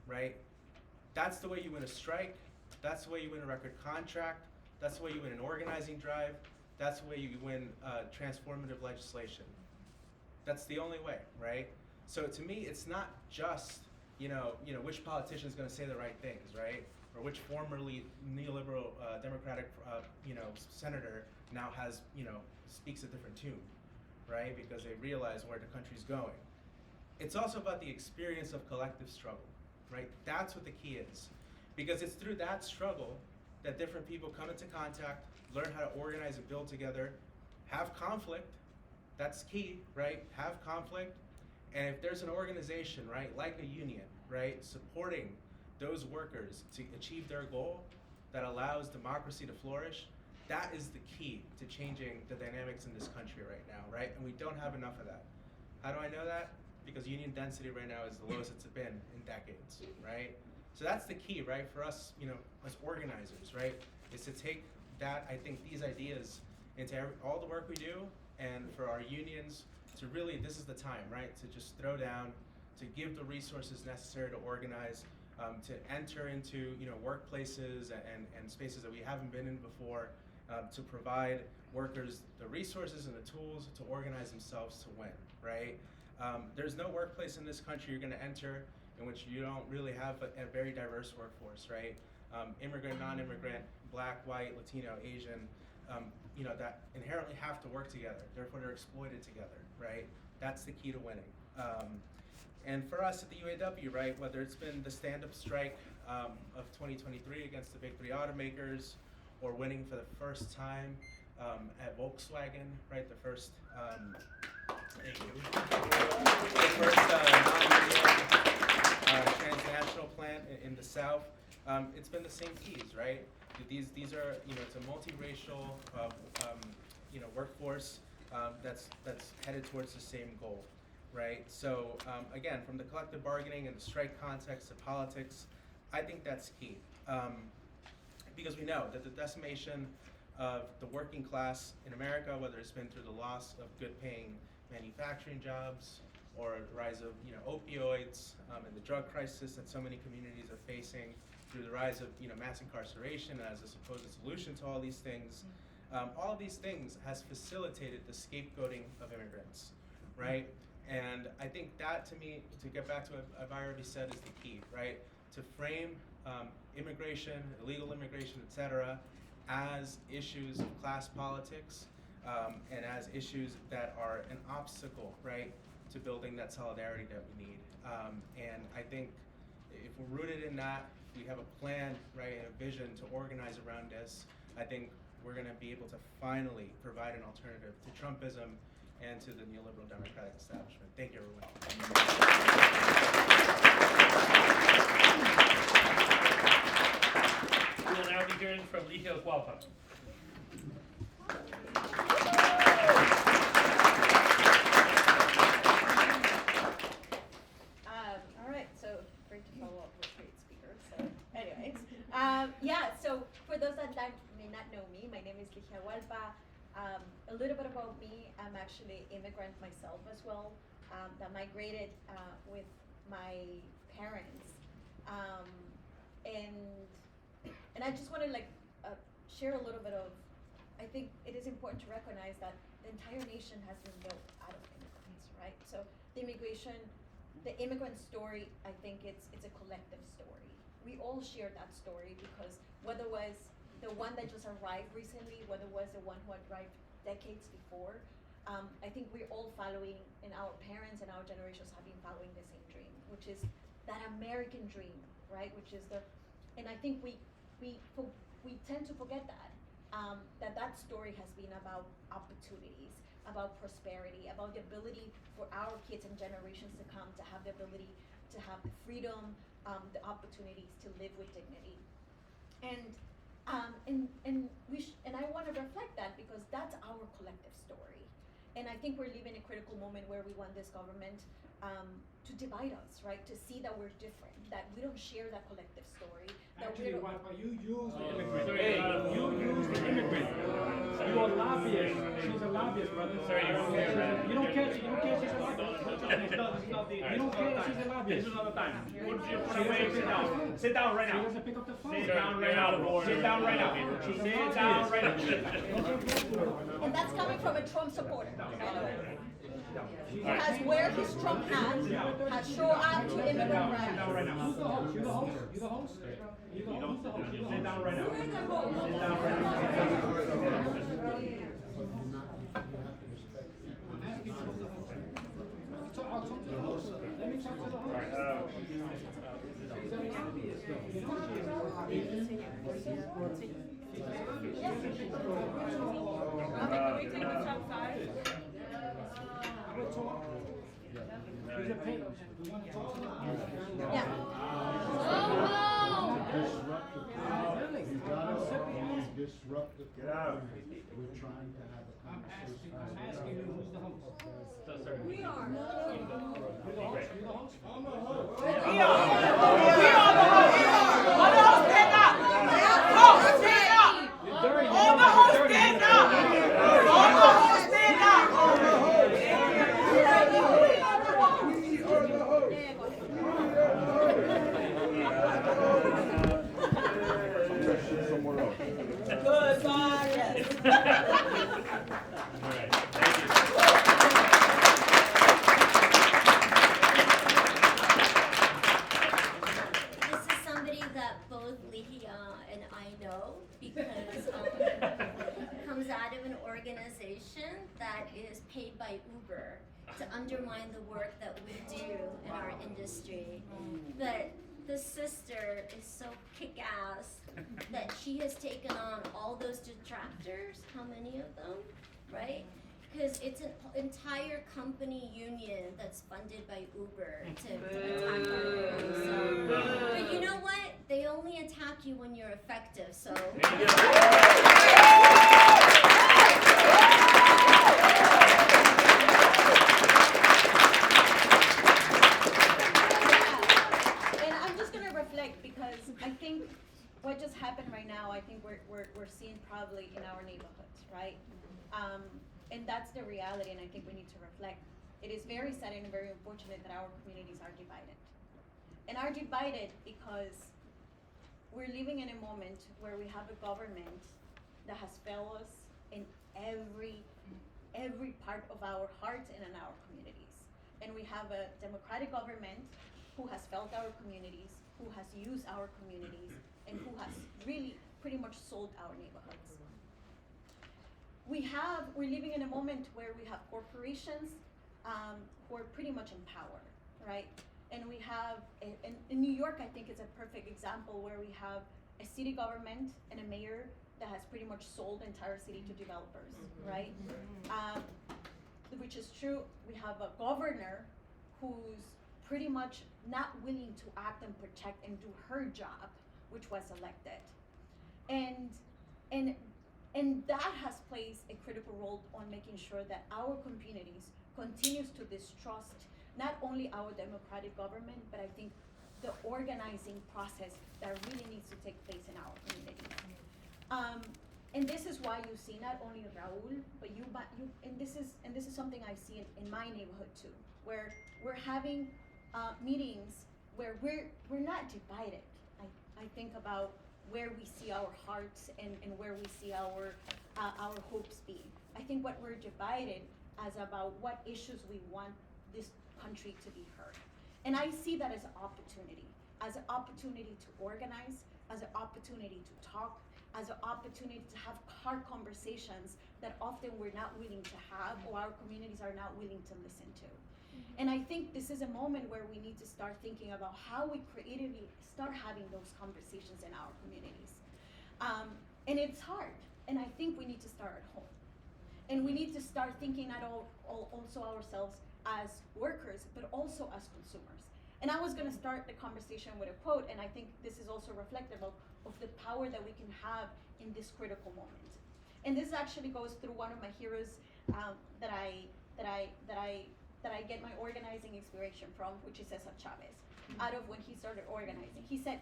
right? That's the way you win a strike. That's the way you win a record contract. That's the way you win an organizing drive. That's the way you win transformative legislation. That's the only way, right? So to me, it's not just which politician is going to say the right things, right? Or which formerly neoliberal Democratic senator now has speaks a different tune, right? Because they realize where the country's going. It's also about the experience of collective struggle, right? That's what the key is, because it's through that struggle that different people come into contact, learn how to organize and build together, have conflict. That's key, right? Have conflict. And if there's an organization, right, like a union, right, supporting those workers to achieve their goal that allows democracy to flourish, that is the key to changing the dynamics in this country right now, right? And we don't have enough of that. How do I know that? Because union density right now is the lowest it's been in decades, right? So that's the key, right, for us, as organizers, right, is to take that, I think, these ideas into all the work we do, and for our unions to really, this is the time, right, to just throw down, to give the resources necessary to organize, to enter into workplaces and spaces that we haven't been in before, to provide workers the resources and the tools to organize themselves to win, right? There's no workplace in this country you're going to enter in which you don't really have a very diverse workforce, right? Immigrant, non-immigrant, Black, white, Latino, Asian, that inherently have to work together. Therefore, they're exploited together, right? That's the key to winning. And for us at the UAW, right, whether it's been the stand-up strike of 2023 against the big three automakers, or winning for the first time at Volkswagen, right, the first transnational plant in the South, it's been the same keys, right? These are, it's a multiracial, workforce that's headed towards the same goal, right? So again, from the collective bargaining and the strike context to politics, I think that's key. Because we know that the decimation of the working class in America, whether it's been through the loss of good-paying manufacturing jobs or the rise of opioids and the drug crisis that so many communities are facing, through the rise of mass incarceration as a supposed solution to all these things, all of these things has facilitated the scapegoating of immigrants, right? And I think that, to me, to get back to what Bhairavi said, is the key, right? To frame immigration, illegal immigration, etc., as issues of class politics and as issues that are an obstacle, right, to building that solidarity that we need. And I think if we're rooted in that, if we have a plan, right, and a vision to organize around this, I think we're going to be able to finally provide an alternative to Trumpism and to the neoliberal democratic establishment. Thank you, everyone. We will now be hearing from Ligio Gualpa. All right, so great to follow up with great speakers. So, anyways, yeah. So for those that may not know me, my name is Ligia Hualpa. A little bit about me: I'm actually immigrant myself as well. That migrated with my parents, and I just want to share a little bit of. I think it is important to recognize that the entire nation has been built out of immigrants, right? So the immigrant story, I think it's a collective story. We all share that story because whether it was the one that just arrived recently, whether it was the one who arrived decades before, I think we're all following, and our parents and our generations have been following the same dream, which is that American dream, right? And I think we tend to forget that. That story has been about opportunities, about prosperity, about the ability for our kids and generations to come to have the ability to have the freedom, the opportunities to live with dignity. And I want to reflect that because that's our collective story. And I think we're living a critical moment where we want this government to divide us, right? To see that we're different, that we don't share that collective story. That Actually, we don't. you use the immigrant. Hey, you use the immigrant. You're a lobbyist. She's a lobbyist, brother. Sorry, you don't care. You don't care. You don't care. She's a lobbyist. You don't care that she's a lobbyist. This is another time. Sit down. Sit down right She now. doesn't pick up the phone. Sit down right now. Sit down right now. Sit down right now. And that's coming from a Trump supporter, by the way. Who has wear his Trump hat, has show up to immigrant rallies. Who's the host? You the host? You the host? You the host? Sit down right now. You're the host. Sit down right now. I'll talk to the host. Let me talk to the host. Can we take this outside? He's a pain. Do you want to talk to him? Yeah. Disruptive. Get out. We're trying to have a I'm conversation. asking you who's the host. We are. You're the host. You're the host. We are the host. All the hosts stand up. Hosts stand up. You're dirty. All the hosts stand up. All the hosts stand up. Good God, yes. All right, thank you. This is somebody that both Ligia and I know because comes out of an organization that is paid by Uber to undermine the work that we do in our industry. But the sister is so kick-ass that she has taken on all those detractors, how many of them, right? Because it's an entire company union that's funded by Uber to attack our work. So, but you know what? They only attack you when you're effective, so. There you go. And I'm just gonna reflect because I think what just happened right now, I think we're seeing probably in our neighborhoods, right? And that's the reality, and I think we need to reflect. It is very sad and very unfortunate that our communities are divided. And are divided because we're living in a moment where we have a government that has failed us in every part of our hearts and in our communities. And we have a democratic government who has failed our communities, who has used our communities, and who has really pretty much sold our neighborhoods. We're living in a moment where we have corporations who are pretty much in power, right? And we have, in New York, I think it's a perfect example where we have a city government and a mayor that has pretty much sold the entire city to developers, right? Which is true. We have a governor who's pretty much not willing to act and protect and do her job, which was elected. And that has played a critical role on making sure that our communities continues to distrust not only our democratic government, but I think the organizing process that really needs to take place in our communities. And this is why you see not only Raul, but you, and this is something I see in my neighborhood too, where we're having meetings where we're not divided. I think about where we see our hearts and where we see our hopes be. I think what we're divided as about what issues we want this country to be heard. And I see that as an opportunity to organize, as an opportunity to talk, as an opportunity to have hard conversations that often we're not willing to have or our communities are not willing to listen to. And I think this is a moment where we need to start thinking about how we creatively start having those conversations in our communities. And it's hard, and I think we need to start at home. And we need to start thinking not also ourselves as workers, but also as consumers. And I was gonna start the conversation with a quote, and I think this is also reflective of the power that we can have in this critical moment. And this actually goes through one of my heroes that I get my organizing inspiration from, which is Cesar Chavez. Out of when he started organizing, he said,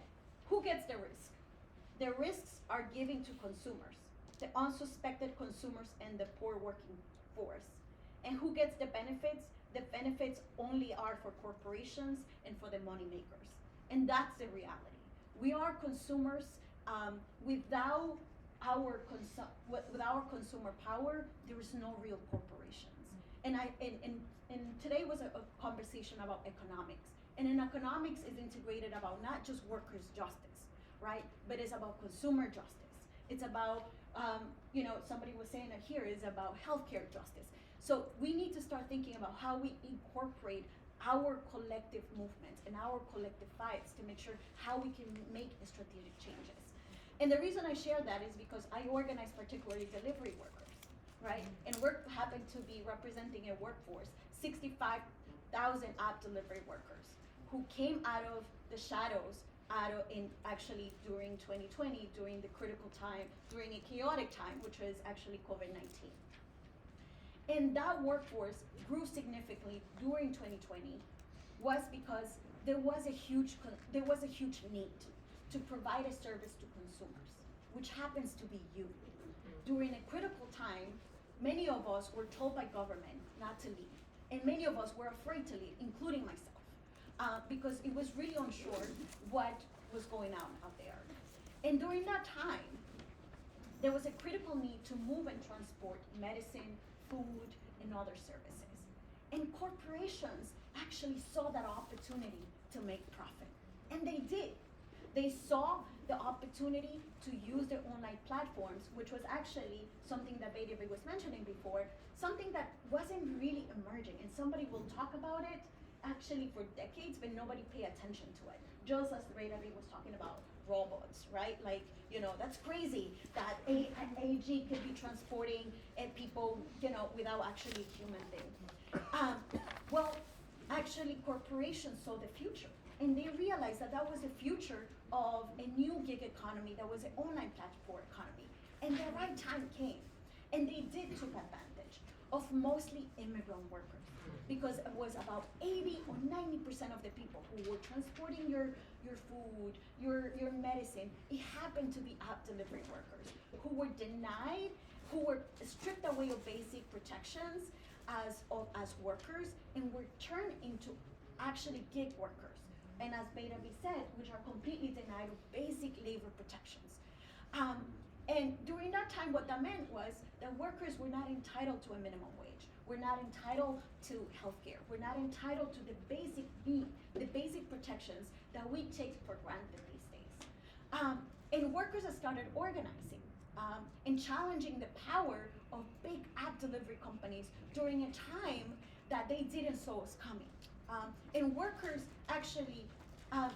"Who gets the risk? The risks are given to consumers, the unsuspected consumers and the poor working force. And who gets the benefits? The benefits only are for corporations and for the money makers." And that's the reality. We are consumers. Without our consumer power, there is no real corporations. And today was a conversation about economics. And in economics is integrated about not just workers' justice, right? But it's about consumer justice. It's about, somebody was saying it here, is about healthcare justice. So we need to start thinking about how we incorporate our collective movements and our collective fights to make sure how we can make strategic changes. And the reason I share that is because I organize particularly delivery workers, right? And we happen to be representing a workforce, 65,000 app delivery workers who came out of the shadows during 2020, during the critical time, during a chaotic time, which was actually COVID-19. And that workforce grew significantly during 2020 was because there was a huge need to provide a service to consumers, which happens to be you. During a critical time, many of us were told by government not to leave, and many of us were afraid to leave, including myself, because it was really unsure what was going on out there. And during that time, there was a critical need to move and transport medicine, food, and other services. And corporations actually saw that opportunity to make profit. And they did. They saw the opportunity to use their online platforms, which was actually something that Beta was mentioning before, something that wasn't really emerging. And somebody will talk about it actually for decades, but nobody pay attention to it. Just as Beta was talking about robots, right? Like, that's crazy that AG could be transporting people, without actually a human thing. Well, actually, corporations saw the future, and they realized that was the future of a new gig economy, that was an online platform economy. And the right time came, and they did take advantage of mostly immigrant workers, because it was about 80 or 90% of the people who were transporting your food, your medicine, it happened to be app delivery workers who were denied, who were stripped away of basic protections as workers, and were turned into actually gig workers. And as Beta B said, which are completely denied of basic labor protections. And during that time, what that meant was that workers were not entitled to a minimum wage. We're not entitled to healthcare. We're not entitled to the basic need, the basic protections that we take for granted these days. And workers have started organizing and challenging the power of big app delivery companies during a time that they didn't saw was coming. And workers actually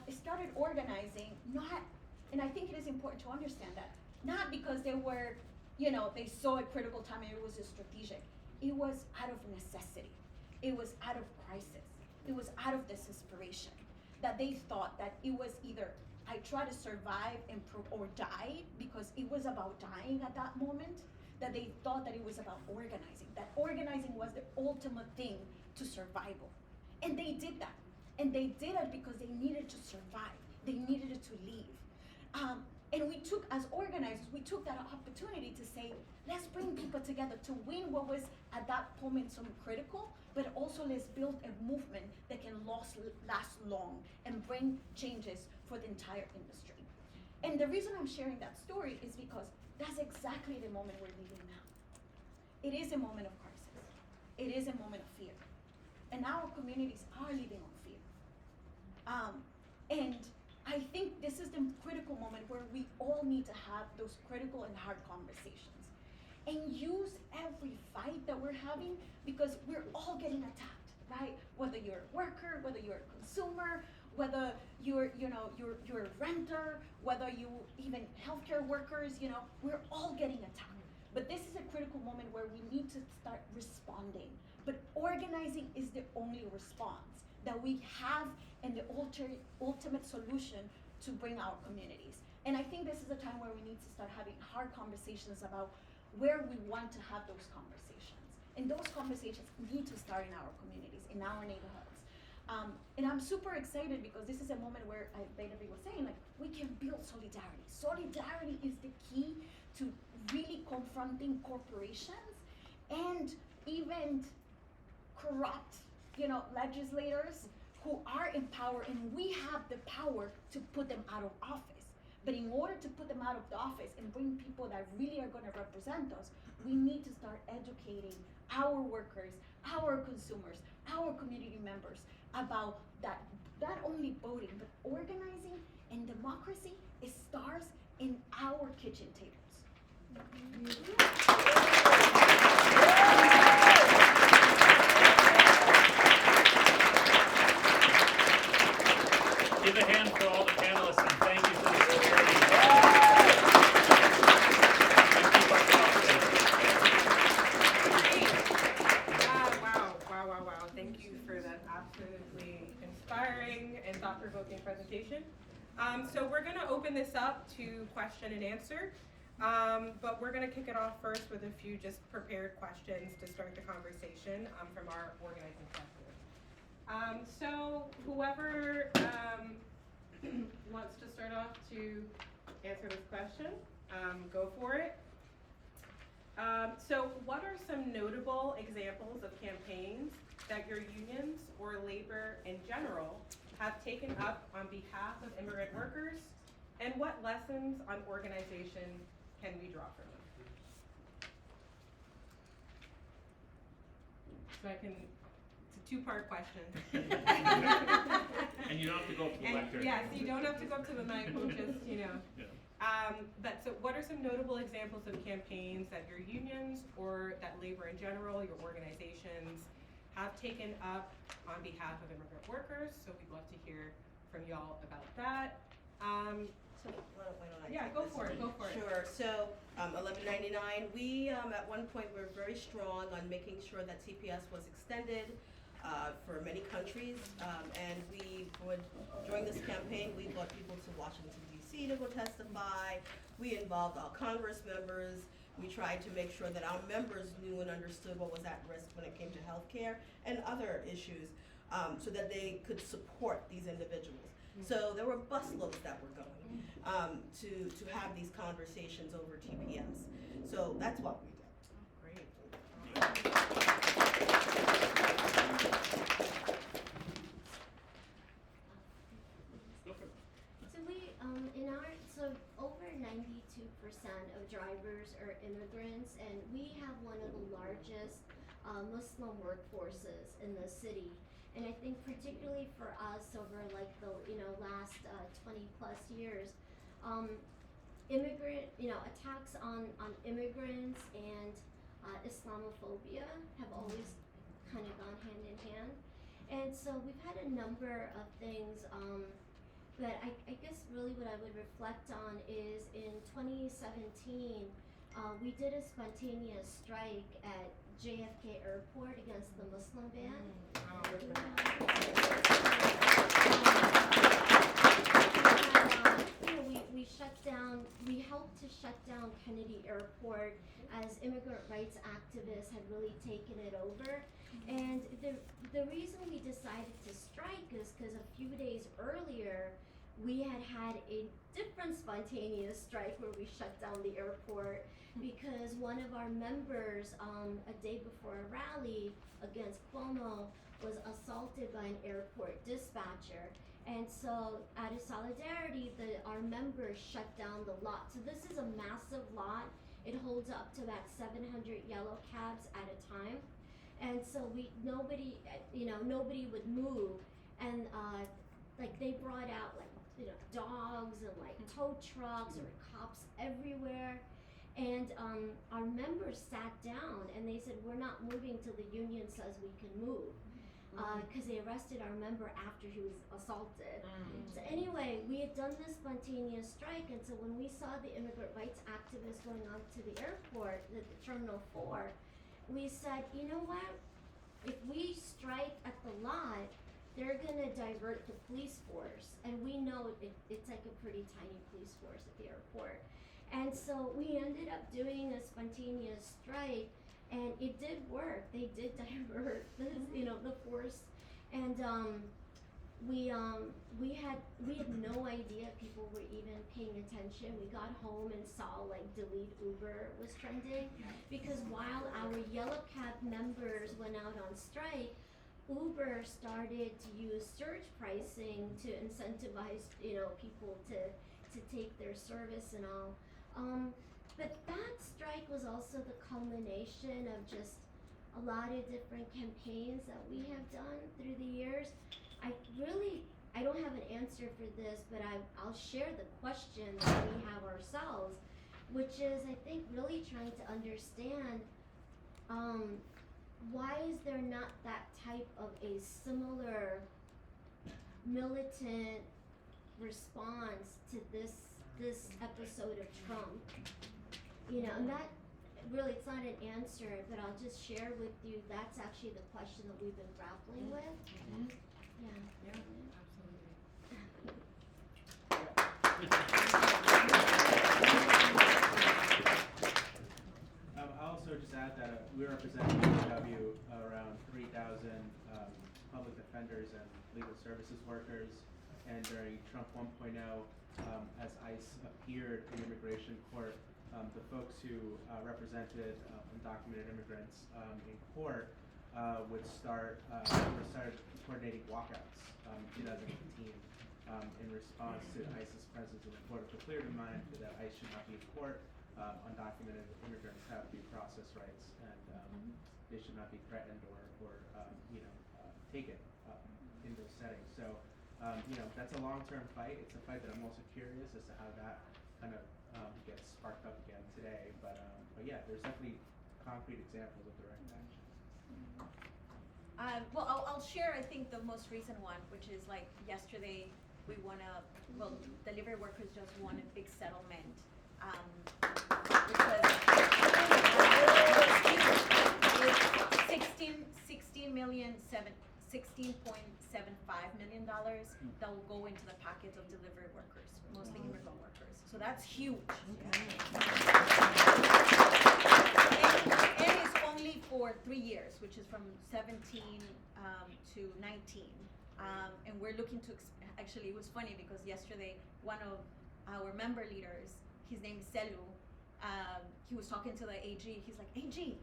started organizing, not, and I think it is important to understand that, not because they were, they saw a critical time and it was a strategic. It was out of necessity. It was out of crisis. It was out of desperation that they thought that it was either I try to survive or die, because it was about dying at that moment, that they thought that it was about organizing, that organizing was the ultimate thing to survival. And they did that. And they did it because they needed to survive. They needed to leave. And we took, as organizers, we took that opportunity to say, let's bring people together to win what was at that moment so critical, but also let's build a movement that can last long and bring changes for the entire industry. And the reason I'm sharing that story is because that's exactly the moment we're living now. It is a moment of crisis. It is a moment of fear. And our communities are living on fear. And I think this is the critical moment where we all need to have those critical and hard conversations and use every fight that we're having, because we're all getting attacked, right? Whether you're a worker, whether you're a consumer, whether you're a renter, whether you even healthcare workers, we're all getting attacked. But this is a critical moment where we need to start responding. But organizing is the only response that we have and the ultimate solution to bring our communities. And I think this is a time where we need to start having hard conversations about where we want to have those conversations. And those conversations need to start in our communities, in our neighborhoods. And I'm super excited because this is a moment where, like David was saying, like, we can build solidarity. Solidarity is the key to really confronting corporations and even corrupt, legislators who are in power, and we have the power to put them out of office. But in order to put them out of the office and bring people that really are going to represent us, we need to start educating our workers, our consumers, our community members about that, not only voting, but organizing, and democracy, it starts in our kitchen tables. Give a hand for all the panelists, and thank you for the security. And keep up the Wow. Thank you for that absolutely inspiring and thought-provoking presentation. So we're going to open this up to question and answer, but we're going to kick it off first with a few just prepared questions to start the conversation from our organizing collective. So whoever wants to start off to answer this question, go for it. So what are some notable examples of campaigns that your unions or labor in general have taken up on behalf of immigrant workers, and what lessons on organization can we draw from them? So it's a two-part question. And you don't have to go up to the lectern. Yes, you don't have to go up to the mic, we'll just, Yeah. But so what are some notable examples of campaigns that your unions or that labor in general, your organizations, have taken up on behalf of immigrant workers? So we'd love to hear from y'all about that. So why don't I Yeah, take go this? for it. Sure. So 1199, we at one point were very strong on making sure that TPS was extended for many countries, and we would, during this campaign, we brought people to Washington D.C. to go testify. We involved our Congress members. We tried to make sure that our members knew and understood what was at risk when it came to healthcare and other issues, so that they could support these individuals. So there were busloads that were going to have these conversations over TPS. So that's what we did. Great. Go for it. So we, so over 92% of drivers are immigrants, and we have one of the largest Muslim workforces in the city. And I think particularly for us over like the last 20 plus years, attacks on immigrants and Islamophobia have always kind of gone hand in hand. And so we've had a number of things, but I guess really what I would reflect on is in 2017, we did a spontaneous strike at JFK Airport against the Muslim ban. We shut down, we helped to shut down Kennedy Airport as immigrant rights activists had really taken it over. And the reason we decided to strike is because a few days earlier, we had a different spontaneous strike where we shut down the airport because one of our members, a day before a rally against Cuomo, was assaulted by an airport dispatcher. And so out of solidarity, our members shut down the lot. So this is a massive lot. It holds up to about 700 yellow cabs at a time. And so nobody would move. And they brought out dogs and tow trucks, there were cops everywhere. And our members sat down and they said, we're not moving till the union says we can move. Because they arrested our member after he was assaulted. So anyway, we had done this spontaneous strike, and so when we saw the immigrant rights activists going on to the airport, the Terminal 4, we said, you know what? If we strike at the lot, they're gonna divert the police force, and we know it's like a pretty tiny police force at the airport. And so we ended up doing a spontaneous strike. And it did work. They did divert the force, and we had no idea people were even paying attention. We got home and saw delete Uber was trending, because while our yellow cab members went out on strike, Uber started to use surge pricing to incentivize people to take their service and all. But that strike was also the culmination of just a lot of different campaigns that we have done through the years. I don't have an answer for this, but I'll share the question that we have ourselves, which is, I think, really trying to understand why is there not that type of a similar militant response to this episode of Trump? And that really, it's not an answer, but I'll just share with you, that's actually the question that we've been grappling with. Yeah. I'll also just add that we represent UW around 3,000 public defenders and legal services workers, and during Trump 1.0, as ICE appeared in immigration court, the folks who represented undocumented immigrants in court started coordinating walkouts in 2015 in response to ICE's presence in the court. It's clear to mind that ICE should not be in court. Undocumented immigrants have due process rights, and they should not be threatened or taken in those settings. So that's a long-term fight. It's a fight that I'm also curious as to how that kind of gets sparked up again today, but yeah, there's definitely concrete examples of direct action. Well, I'll share, I think, the most recent one, which is yesterday we delivery workers just won a big settlement, which was $16.75 million that will go into the pockets of delivery workers, mostly immigrant workers. So that's huge. And it's only for 3 years, which is from 17 to 19. And we're looking to, actually it was funny because yesterday one of our member leaders, his name is Selu, he was talking to the AG, he's like, AG,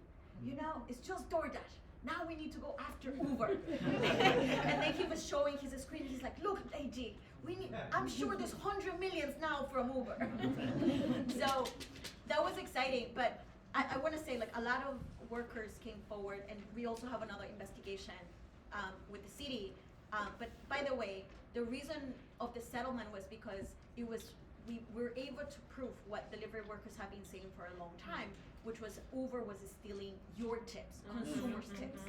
it's just DoorDash. Now we need to go after Uber. And then he was showing his screen. He's like, look, AG, I'm sure there's 100 millions now from Uber. So that was exciting. But I want to say, a lot of workers came forward, and we also have another investigation with the city. But by the way, the reason of the settlement was because it was we were able to prove what delivery workers have been saying for a long time, which was Uber was stealing your tips, consumers' tips.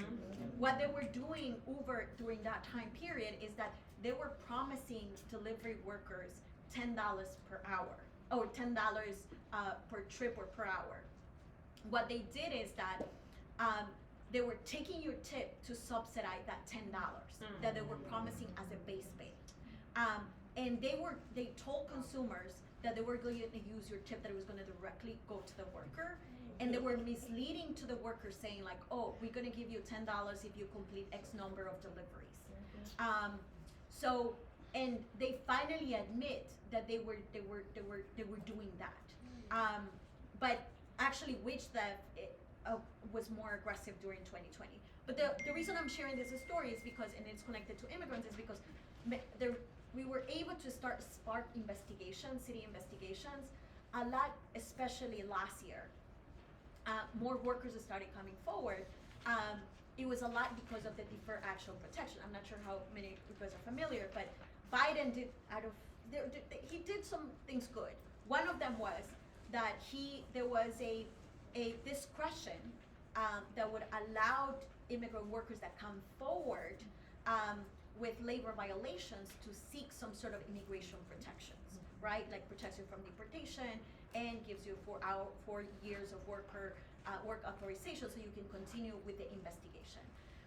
What they were doing, Uber, during that time period is that they were promising delivery workers $10 per hour, or $10 per trip or per hour. What they did is that they were taking your tip to subsidize that $10 that they were promising as a base pay. And they told consumers that they were going to use your tip, that it was going to directly go to the worker, and they were misleading to the worker, saying like, oh, we're going to give you $10 if you complete X number of deliveries. And they finally admit that they were doing that. But actually, wage theft was more aggressive during 2020. But the reason I'm sharing this story is because, and it's connected to immigrants, is because we were able to spark investigations, city investigations, a lot, especially last year. More workers started coming forward. It was a lot because of the deferred action protection. I'm not sure how many of you guys are familiar, but Biden did he did some things good. One of them was that there was a discretion that would allow immigrant workers that come forward with labor violations to seek some sort of immigration protections, right? Like protection from deportation, and gives you 4 years of work authorization so you can continue with the investigation.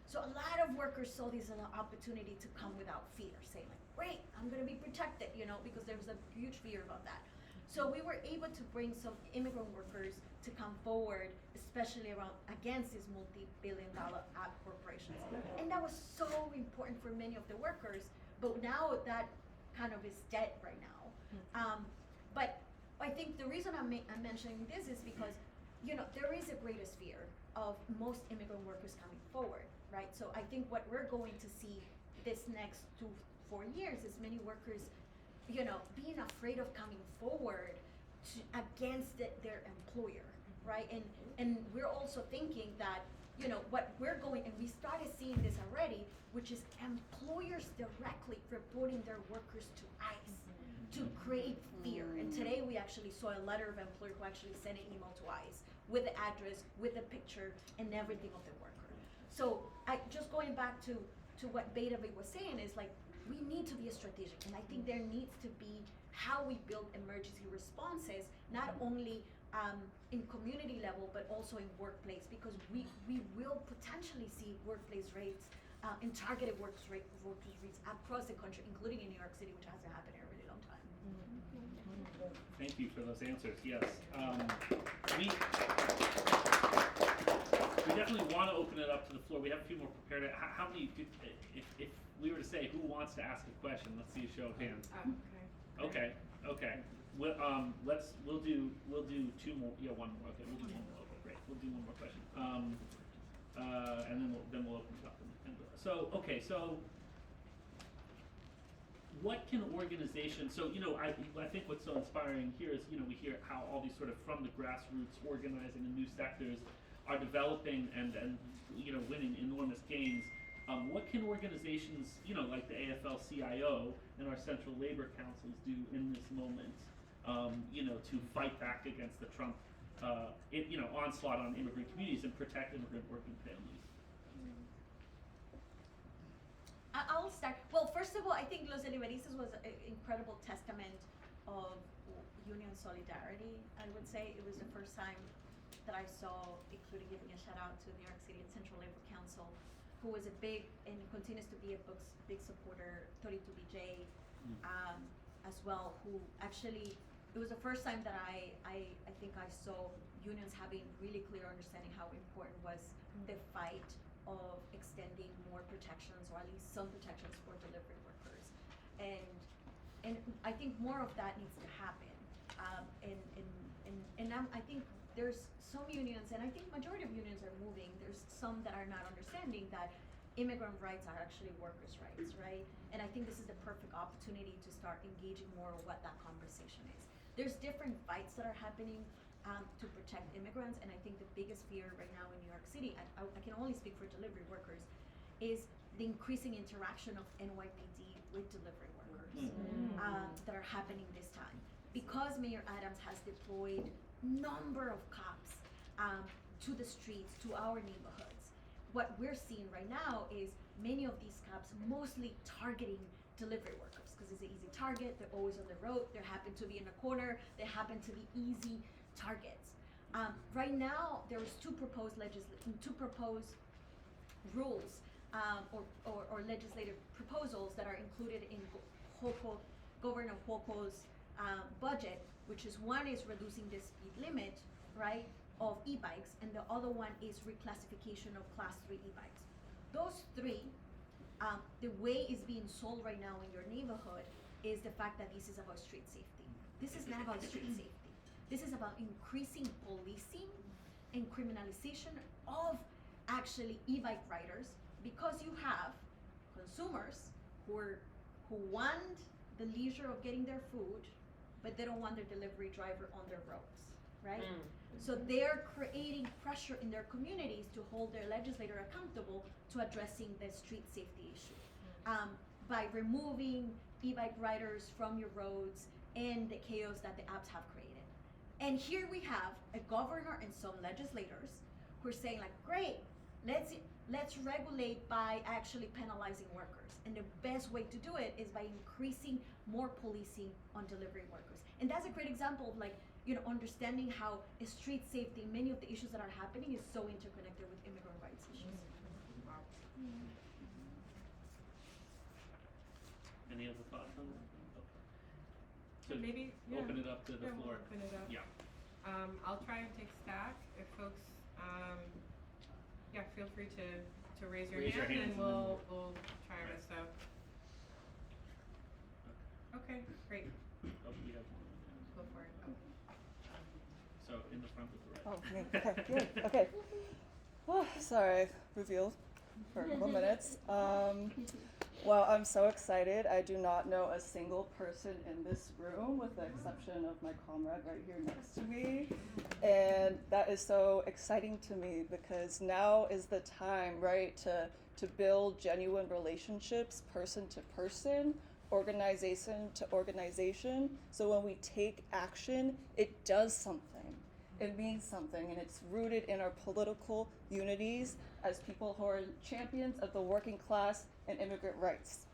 So a lot of workers saw this as an opportunity to come without fear, saying like, great, I'm gonna be protected, because there was a huge fear about that. So we were able to bring some immigrant workers to come forward, especially against these multi-billion-dollar corporations. And that was so important for many of the workers, but now that kind of is dead right now. But I think the reason I'm mentioning this is because, there is a greatest fear of most immigrant workers coming forward, right? So I think what we're going to see this next 2-4 years is many workers, being afraid of coming forward against their employer, right? And we're also thinking that, what we're going, and we started seeing this already, which is employers directly reporting their workers to ICE to create fear. And today we actually saw a letter of employer who actually sent an email to ICE with the address, with the picture, and everything of the worker. So just going back to what Beta was saying is like, we need to be strategic, and I think there needs to be how we build emergency responses, not only in community level, but also in workplace, because we will potentially see workplace rates and targeted workplace rates across the country, including in New York City, which hasn't happened in a really long time. Thank you for those answers. Yes, we definitely want to open it up to the floor. We have a few more prepared. How many? If we were to say who wants to ask a question, let's see a show of hands. Okay. We'll do 2 more. Yeah, 1 more. Okay, we'll do 1 more. Okay, great. We'll do 1 more question. And then we'll open it up. So what can organizations? So I think what's so inspiring here is we hear how all these sort of from the grassroots organizing in new sectors are developing and winning enormous gains. What can organizations, like the AFL-CIO and our central labor councils do in this moment, to fight back against the Trump, onslaught on immigrant communities and protect immigrant working families? I'll start. Well, first of all, I think Los Liberalistas was an incredible testament of union solidarity. I would say it was the first time that I saw, including giving a shout out to New York City Central Labor Council, who was a big and continues to be a big supporter, 32BJ, as well, who actually, it was the first time that I think I saw unions having really clear understanding how important was the fight of extending more protections, or at least some protections for delivery workers. And I think more of that needs to happen. I think there's some unions, and I think majority of unions are moving. There's some that are not understanding that immigrant rights are actually workers' rights, right? And I think this is the perfect opportunity to start engaging more of what that conversation is. There's different fights that are happening to protect immigrants, and I think the biggest fear right now in New York City, I can only speak for delivery workers, is the increasing interaction of NYPD with delivery workers that are happening this time. because Mayor Adams has deployed number of cops to the streets, to our neighborhoods, what we're seeing right now is many of these cops mostly targeting delivery workers because it's an easy target. They're always on the road. They happen to be in a corner. They happen to be easy targets. Right now, there's two proposed rules or legislative proposals that are included in Governor Cuoco's budget, which is one is reducing the speed limit, right, of e-bikes, and the other one is reclassification of Class 3 e-bikes. Those three, the way it's being sold right now in your neighborhood is the fact that this is about street safety. This is not about street safety. This is about increasing policing and criminalization of actually e-bike riders, because you have consumers who want the leisure of getting their food, but they don't want their delivery driver on their roads, right? So they're creating pressure in their communities to hold their legislator accountable to addressing the street safety issue by removing e-bike riders from your roads and the chaos that the apps have created. And here we have a governor and some legislators who are saying like, great, let's regulate by actually penalizing workers. And the best way to do it is by increasing more policing on delivery workers. And that's a great example of like, you know, understanding how street safety, many of the issues that are happening is so interconnected with immigrant rights issues. Any other thoughts on that? So Okay. maybe, yeah. Open it up to the Yeah, we'll floor. open it up. Yeah. I'll try and take stack if folks, yeah, feel free to raise your Raise your hand hands and and then we'll try our best out. Okay, great, Oh, we have one. go for it. So in the front with the Oh, right. me. Okay, good. Okay. Oh, sorry, revealed for a couple minutes. Well, I'm so excited. I do not know a single person in this room with the exception of my comrade right here next to me. And that is so exciting to me because now is the time, right, to build genuine relationships person to person, organization to organization. So when we take action, it does something. It means something, and it's rooted in our political unities as people who are champions of the working class and immigrant rights.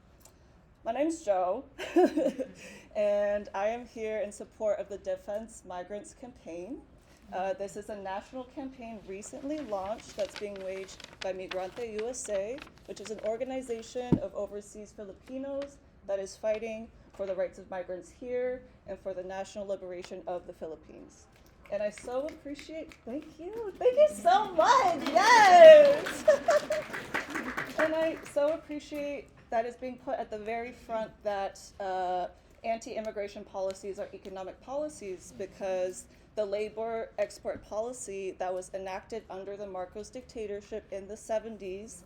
My name's Jo, and I am here in support of the Defense Migrants campaign. This is a national campaign recently launched that's being waged by Immigrant USA, which is an organization of overseas Filipinos that is fighting for the rights of migrants here and for the national liberation of the Philippines. And I so appreciate, thank you so much, yes! And I so appreciate that it's being put at the very front that anti-immigration policies are economic policies, because the labor export policy that was enacted under the Marcos dictatorship in the 70s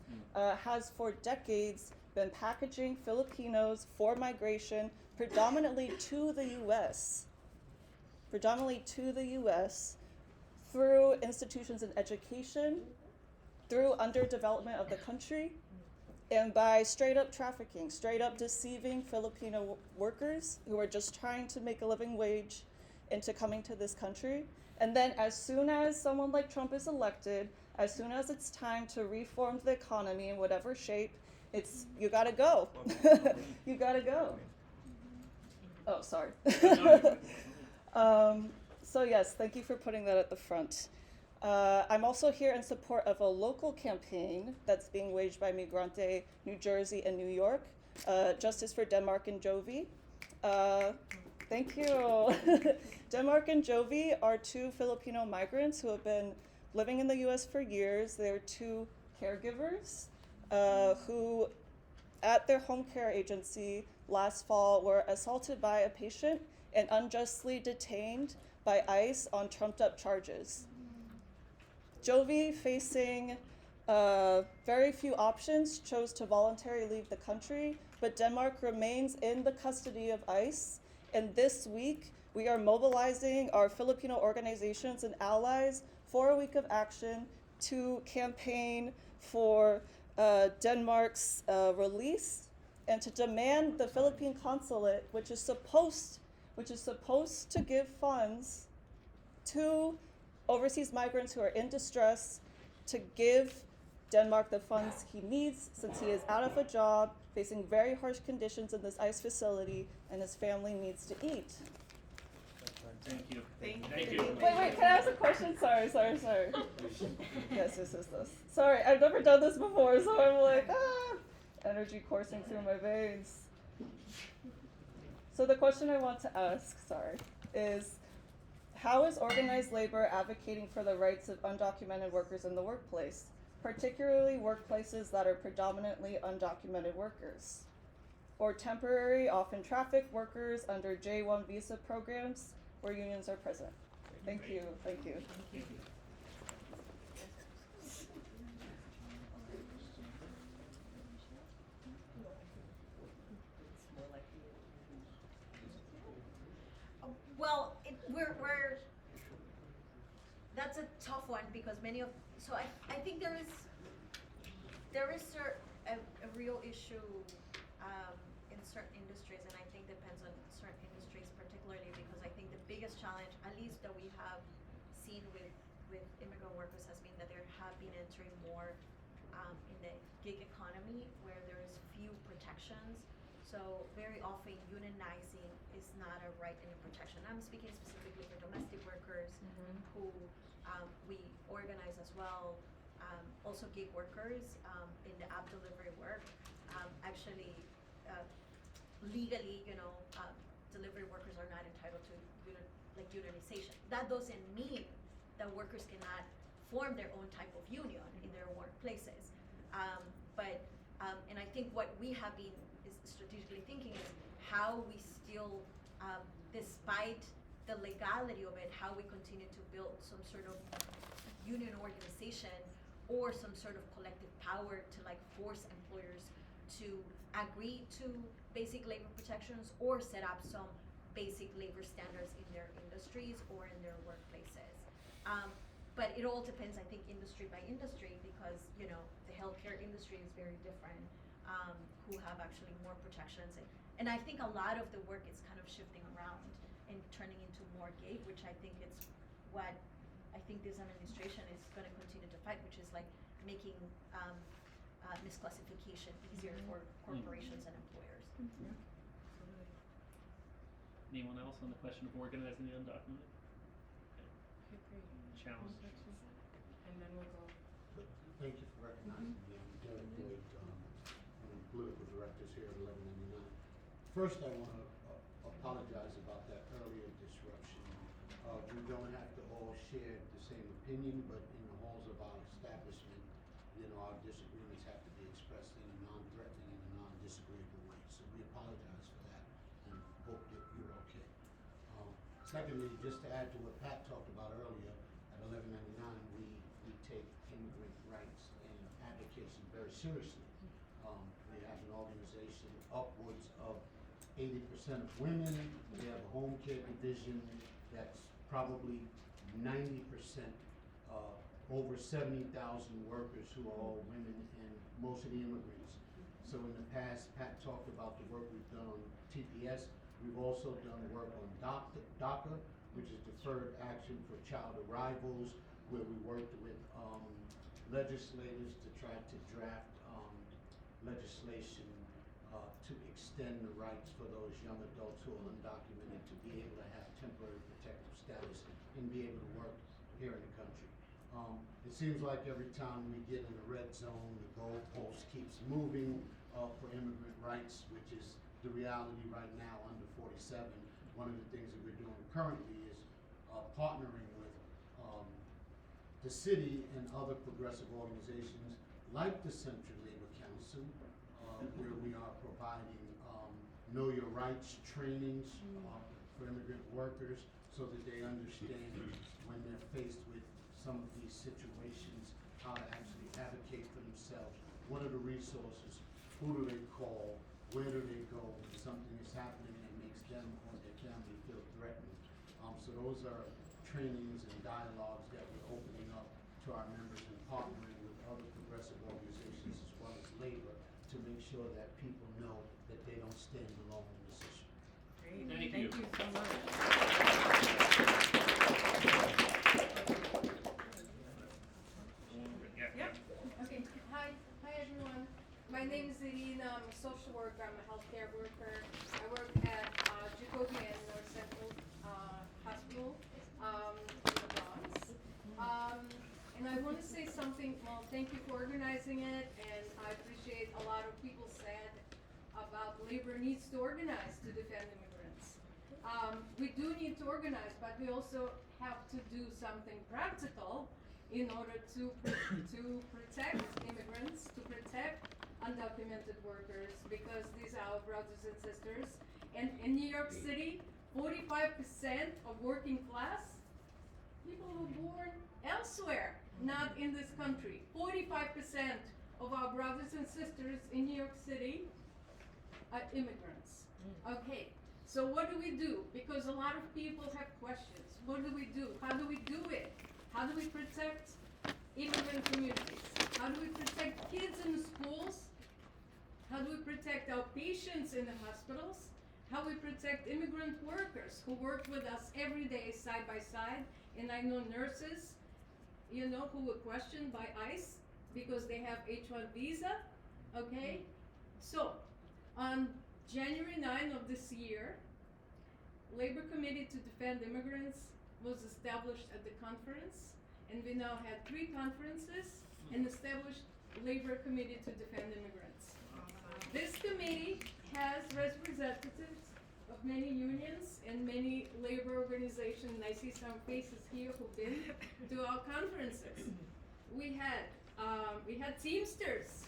has for decades been packaging Filipinos for migration predominantly to the US through institutions in education, through underdevelopment of the country, and by straight up trafficking, straight up deceiving Filipino workers who are just trying to make a living wage into coming to this country. And then as soon as someone like Trump is elected, as soon as it's time to reform the economy in whatever shape, it's, you gotta go. You gotta go. Oh, sorry. So yes, thank you for putting that at the front. I'm also here in support of a local campaign that's being waged by Immigrant, New Jersey and New York, Justice for Denmark and Jovi. Thank you. Denmark and Jovi are two Filipino migrants who have been living in the US for years. They're two caregivers who, at their home care agency last fall, were assaulted by a patient and unjustly detained by ICE on trumped-up charges. Jovi, facing very few options, chose to voluntarily leave the country, but Denmark remains in the custody of ICE. And this week, we are mobilizing our Filipino organizations and allies for a week of action to campaign for Denmark's release and to demand the Philippine consulate, which is supposed which is supposed to give funds to overseas migrants who are in distress to give Denmark the funds he needs since he is out of a job, facing very harsh conditions in this ICE facility, and his family needs to eat. Thank you. Thank you. Wait, can I ask a question? Sorry. Yes. Sorry, I've never done this before, so I'm like, energy coursing through my veins. So the question I want to ask, is how is organized labor advocating for the rights of undocumented workers in the workplace, particularly workplaces that are predominantly undocumented workers, or temporary, often trafficked workers under J-1 visa programs where unions are present? Thank you. Well, that's a tough one because I think there is a real issue in certain industries, and I think depends on certain industries particularly, because I think the biggest challenge, at least that we have seen with immigrant workers, has been that there have been entering more in the gig economy where there is few protections. So very often unionizing is not a right and a protection. I'm speaking specifically for domestic workers who we organize as well. Also gig workers in the app delivery work. Actually, legally, delivery workers are not entitled to unionization. That doesn't mean that workers cannot form their own type of union in their workplaces. And I think what we have been strategically thinking is how we still, despite the legality of it, how we continue to build some sort of union organization or some sort of collective power to force employers to agree to basic labor protections or set up some basic labor standards in their industries or in their workplaces. But it all depends, I think, industry by industry, because the healthcare industry is very different, who have actually more protections, and I think a lot of the work is kind of shifting around and turning into more gig, which I think it's what I think this administration is going to continue to fight, which is making misclassification easier for corporations and employers. Anyone else on the question of organizing the undocumented? Challenge. And then we'll go. Thank you for recognizing me. I'm Derek Boyd, one of the political directors here at 1199. First, I want to apologize about that earlier disruption. We don't have to all share the same opinion, but in the halls of our establishment, our disagreements have to be expressed in a non-threatening and a non-disagreeable way. So we apologize for that and hope that you're okay. Secondly, just to add to what Pat talked about earlier, at 1199, we take immigrant rights and advocacy very seriously. We have an organization upwards of 80% of women. We have a home care division that's probably 90%, over 70,000 workers who are all women, and most of the immigrants. So in the past, Pat talked about the work we've done on TPS. We've also done work on DACA, which is Deferred Action for Child Arrivals, where we worked with legislators to try to draft legislation to extend the rights for those young adults who are undocumented to be able to have temporary protective status and be able to work here in the country. It seems like every time we get in the red zone, the goalpost keeps moving for immigrant rights, which is the reality right now under 47. One of the things that we're doing currently is partnering with the city and other progressive organizations like the Central Labor Council, where we are providing know your rights trainings for immigrant workers so that they understand when they're faced with some of these situations, how to actually advocate for themselves. What are the resources? Who do they call? Where do they go when something is happening that makes them or their family feel threatened? So those are trainings and dialogues that we're opening up to our members and partnering with other progressive organizations as well as labor to make sure that people know that they don't stand alone in this issue. Great. Great. Thank you. Thank you so much. Yeah. Okay, hi everyone. My name is Irina, I'm a social worker, I'm a healthcare worker. I work at Jacobi and North Central Hospital in the Bronx. And I want to say something, well, thank you for organizing it, and I appreciate a lot of people said about labor needs to organize to defend immigrants. We do need to organize, but we also have to do something practical in order to protect immigrants, to protect undocumented workers, because these are our brothers and sisters. And in New York City, 45% of working class people who were born elsewhere, not in this country. 45% of our brothers and sisters in New York City are immigrants. Okay, so what do we do? Because a lot of people have questions. What do we do? How do we do it? How do we protect immigrant communities? How do we protect kids in the schools? How do we protect our patients in the hospitals? How we protect immigrant workers who work with us every day side by side? And I know nurses, you know, who were questioned by ICE because they have H-1 visa, okay? So, on January 9 of this year, Labor Committee to Defend Immigrants was established at the conference, and we now had 3 conferences and established Labor Committee to Defend Immigrants. This committee has representatives of many unions and many labor organizations, and I see some faces here who've been to our conferences. We had Teamsters.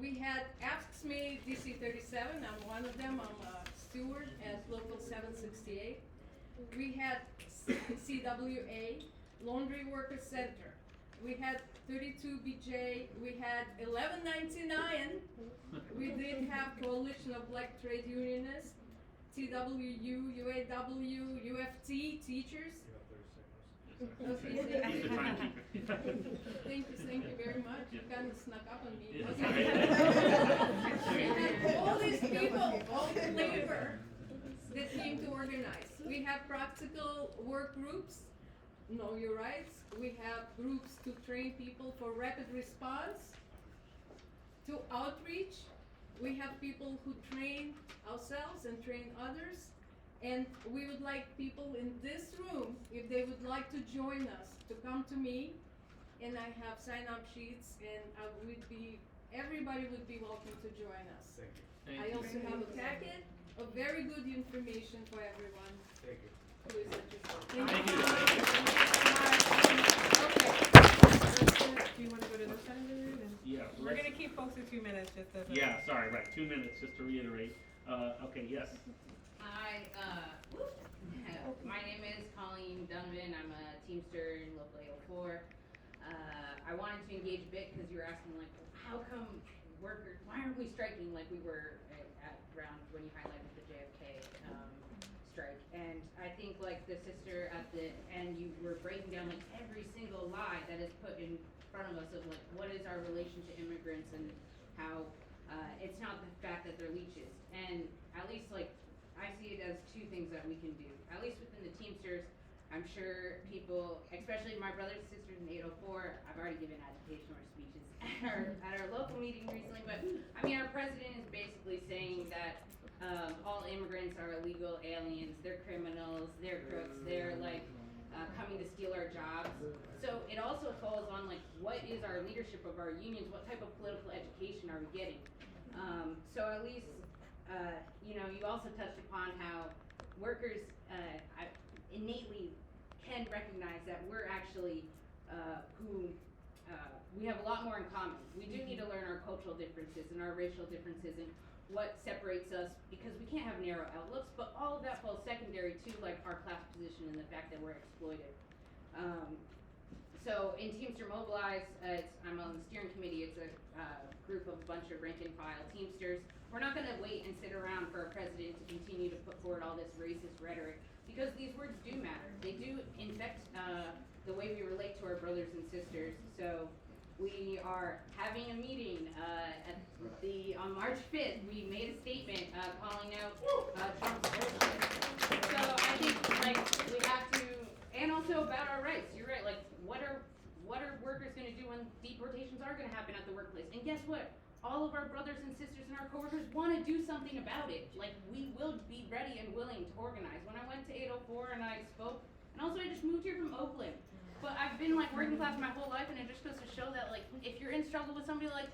We had Asks Me DC 37, I'm one of them, I'm a steward at Local 768. We had CWA, Laundry Workers Center. We had 32BJ, we had 1199, we did have Coalition of Black Trade Unionists, TWU, UAW, UFT, teachers. Okay, thank you. Thank you very much. You kind of snuck up on me. And all these people, all the labor that came to organize. We have practical work groups, Know Your Rights. We have groups to train people for rapid response, to outreach. We have people who train ourselves and train others. And we would like people in this room, if they would like to join us, to come to me. And I have sign-up sheets, and everybody would be welcome to join us. Thank you. I also have a packet of very good information for everyone Thank you. who is interested. Thank you. Okay. Do you want to go to this side of the room? Yeah. We're going to keep folks to 2 minutes just as a... Yeah, sorry, right, 2 minutes, just to reiterate. Okay, yes. Hi, my name is Colleen Dunban. I'm a Teamster in Local 804. I wanted to engage a bit because you were asking, like, how come workers, why aren't we striking like we were at around when you highlighted the JFK strike? And I think, like, the sister at the end, you were breaking down, like, every single lie that is put in front of us of, like, what is our relation to immigrants and how it's not the fact that they're leeches. And at least, like, I see it as 2 things that we can do. At least within the Teamsters, I'm sure people, especially my brothers and sisters in 804, I've already given agitational speeches at our local meeting recently, but I mean, our president is basically saying that all immigrants are illegal aliens, they're criminals, they're crooks, they're like coming to steal our jobs. So it also falls on, like, what is our leadership of our unions, what type of political education are we getting? So at least, you know, you also touched upon how workers innately can recognize that we're actually we have a lot more in common. We do need to learn our cultural differences and our racial differences and what separates us, because we can't have narrow outlooks, but all of that falls secondary to, like, our class position and the fact that we're exploited. So in Teamster Mobilize, I'm on the steering committee. It's a group of a bunch of rank and file Teamsters. We're not going to wait and sit around for a president to continue to put forward all this racist rhetoric, because these words do matter. They do infect the way we relate to our brothers and sisters. So we are having a meeting on March 5th. We made a statement calling out Trump's our rights. You're right. Like, what are workers gonna do when deportations are gonna happen at the workplace? And guess what? All of our brothers and sisters and our coworkers want to do something about it. Like, we will be ready and willing to organize. When I went to 804 and I spoke, and also I just moved here from Oakland. But I've been like working class my whole life, and it just goes to show that like if you're in struggle with somebody, like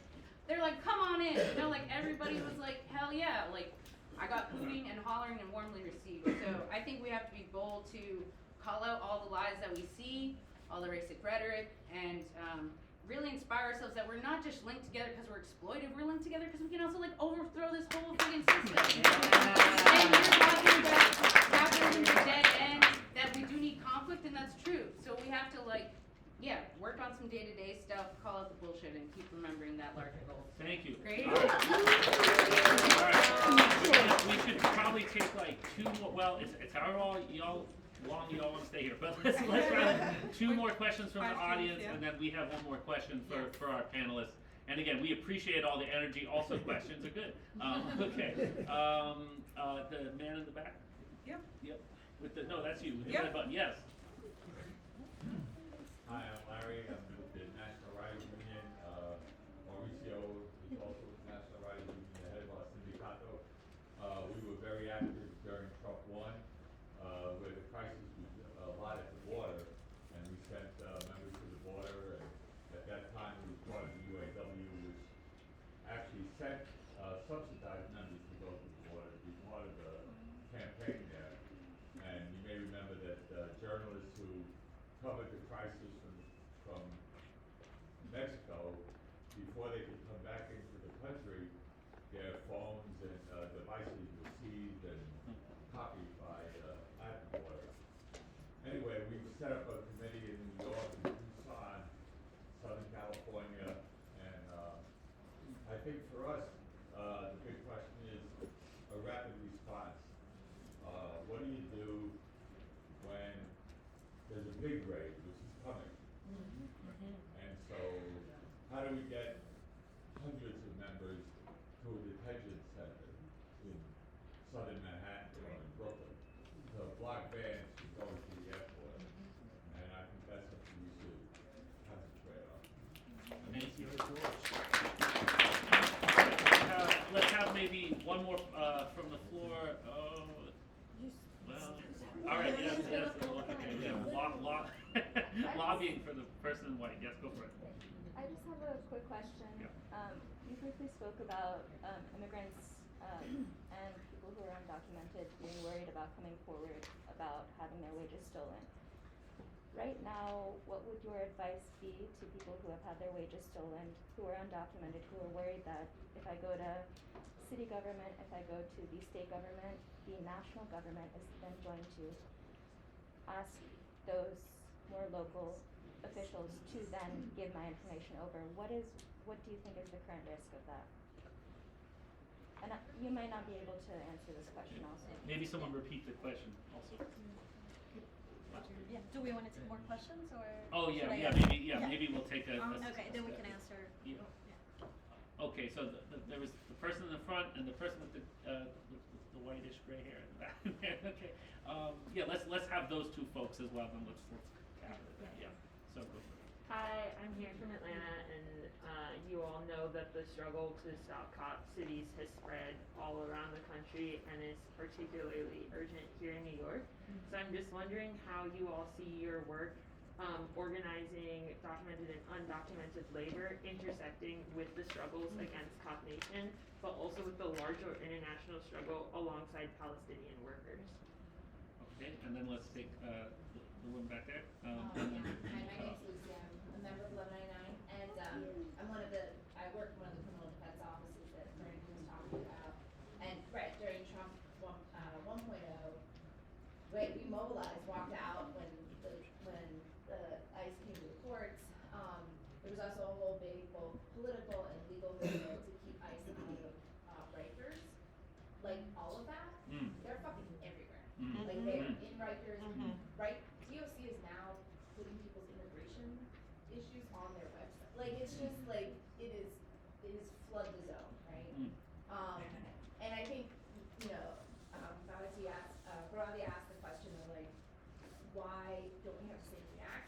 they're like, come on in. You know, like everybody was like, hell yeah. Like I got hooting and hollering and warmly received. So I think we have to be bold to call out all the lies that we see, all the racist rhetoric, and really inspire ourselves that we're not just linked together because we're exploited, we're linked together because we can also like overthrow this whole freaking system. And you're talking about capitalism is a dead end, that we do need conflict, and that's true. So we have to like, yeah, work on some day-to-day stuff, call out the bullshit, and keep remembering that larger goal. Thank you. Great. All right. We should probably take like 2 more, well, it's however long y'all want to stay here, but let's have 2 more questions from the audience, and then we have 1 more question for our panelists. And again, we appreciate all the energy. Also, questions are good. Okay. The man in the back. Yep. Yep. No, that's you. With the Yep. red button. Yes. Hi, I'm Larry. I'm with the National Writers Union. Mauricio is also with the National Writers Union, the head of our sindicato. We were very active during Trump 1, where the crisis was a lot at the border, and we sent members to the border. And at that time, we was part of the UAW, which actually sent subsidized members to go to the border to be part of the campaign there. And you may remember that journalists who covered the crisis from Mexico, before they could come back into the country, their phones and devices were seized and copied by at the border. Anyway, we set up a committee in New York and Tucson, Southern California, and I think for us, the big question is a rapid response. What do you do when there's a big raid, which is coming? And so, how do we get hundreds of members to a detention center in southern Manhattan or in Brooklyn? The block vans should go to the airport, and I think that's something we should concentrate on. Thank you. Let's have maybe 1 more from the floor. Well, all right. Yes. Okay. Yeah. Lobbying for the person in white. Yes, go for it. I just have a quick question. Yeah. You briefly spoke about immigrants and people who are undocumented being worried about coming forward about having their wages stolen. Right now, what would your advice be to people who have had their wages stolen, who are undocumented, who are worried that if I go to city government, if I go to the state government, the national government is then going to ask those more local officials to then give my information over? What do you think is the current risk of that? And you might not be able to answer this question also. Maybe someone repeat the question also. Yeah, do we want to take more questions, or? Oh yeah, should I yeah, answer? maybe we'll take a. Okay, then we can answer. Yeah. Okay, so there was the person in the front and the person with the whitish gray hair in the back. Okay. Yeah, let's have those 2 folks as well. Then let's cap it. Yeah. So go for it. Hi, I'm here from Atlanta, and you all know that the struggle to stop cop cities has spread all around the country and is particularly urgent here in New York. So I'm just wondering how you all see your work organizing documented and undocumented labor intersecting with the struggles against Cop Nation, but also with the larger international struggle alongside Palestinian workers. Okay, and then let's take the one back there. Hi, my name's Lucy. I'm a member of 1199, and I work in one of the criminal defense offices that Frank was talking about. And during Trump 1.0, we mobilized, walked out when the ICE came to the courts. There was also a whole big, both political and legal movement to keep ICE out of Rikers. Like all of that, they're fucking everywhere. Like they're in Rikers. Right, DOC is now putting people's immigration issues on their website. Like it's just like it is flood the zone, right? And I think Balaji asked the question of like, why don't we have the same reaction?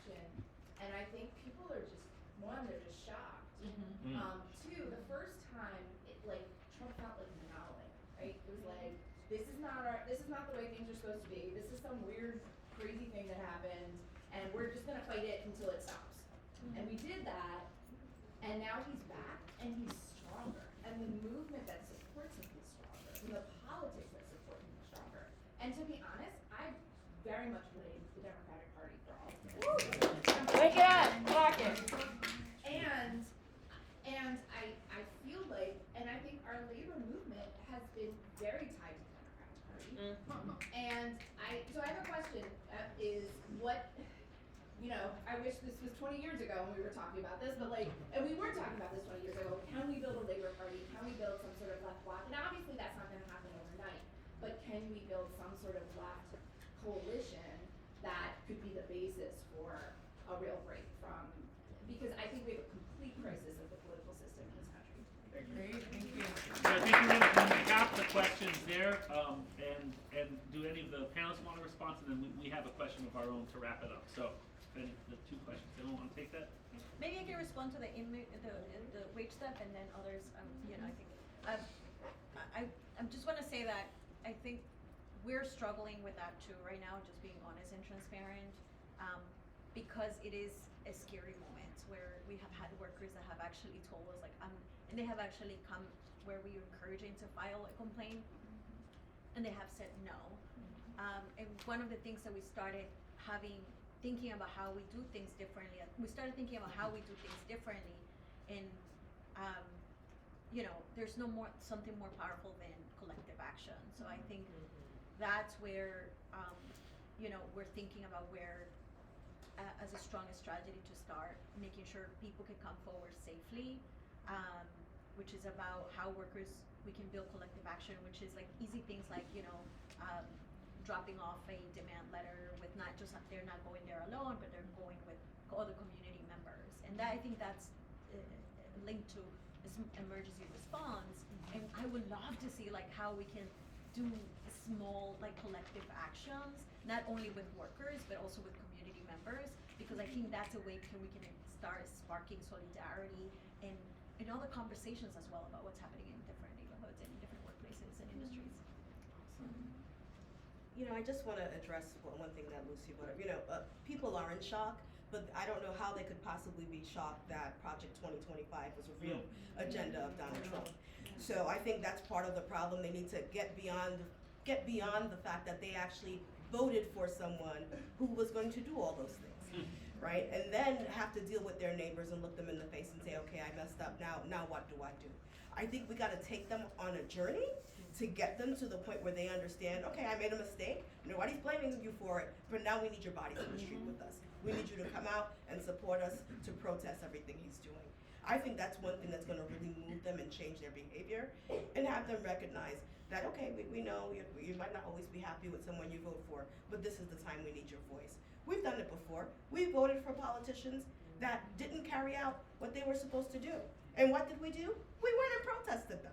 this is not the way things are supposed to be. This is some weird, crazy thing that happened, and we're just gonna fight it until it stops. And we did that, and now he's back, and he's stronger. And the movement that supports him is stronger. And the politics that support him is stronger. And to be honest, I very much blame the Democratic Party for all of this. Wake it up, block it. And I feel like, and I think our labor movement has been very tied to the Democratic Party. And so I have a question, is what, you know, I wish this was 20 years ago when we were talking about this, but like, and we were talking about this 20 years ago, can we build a labor party? Can we build some sort of left bloc? And obviously that's not gonna happen overnight, but can we build some sort of left coalition that could be the basis for a real break from, because I think we have a complete crisis of the political system in this country. Great, thank you. So I think we're gonna cap the questions there, and do any of the panelists want to respond, and then we have a question of our own to wrap it up. So, then the two questions, anyone want to take that? Maybe I can respond to the wage stuff, and then others, you know, I think, I just wanna say that I think we're struggling with that too right now, just being honest and transparent, because it is a scary moment where we have had workers that have actually told us like, and they have actually come where we are encouraging to file a complaint, and they have said no. And one of the things that we started thinking about how we do things differently, and you know, there's something more powerful than collective action. So I think that's where, you know, we're thinking about where, as a strongest strategy to start, making sure people can come forward safely, which is about how we can build collective action, which is like easy things like, you know, dropping off a demand letter with not just, they're not going there alone, but they're going with other community members. And that, I think that's linked to emergency response. And I would love to see like how we can do small like collective actions, not only with workers, but also with community members, because I think that's a way we can start sparking solidarity and other conversations as well about what's happening in different neighborhoods and different workplaces and industries. You know, I just want to address one thing that Lucy brought up. You know, people are in shock, but I don't know how they could possibly be shocked that Project 2025 was a real agenda of Donald Trump. So I think that's part of the problem. They need to get beyond the fact that they actually voted for someone who was going to do all those things, right? And then have to deal with their neighbors and look them in the face and say, okay, I messed up. Now what do I do? I think we got to take them on a journey to get them to the point where they understand, okay, I made a mistake, nobody's blaming you for it, but now we need your bodies in the street with us. We need you to come out and support us to protest everything he's doing. I think that's one thing that's gonna really move them and change their behavior, and have them recognize that, okay, we know you might not always be happy with someone you vote for, but this is the time we need your voice. We've done it before. We voted for politicians that didn't carry out what they were supposed to do. And what did we do? We went and protested them.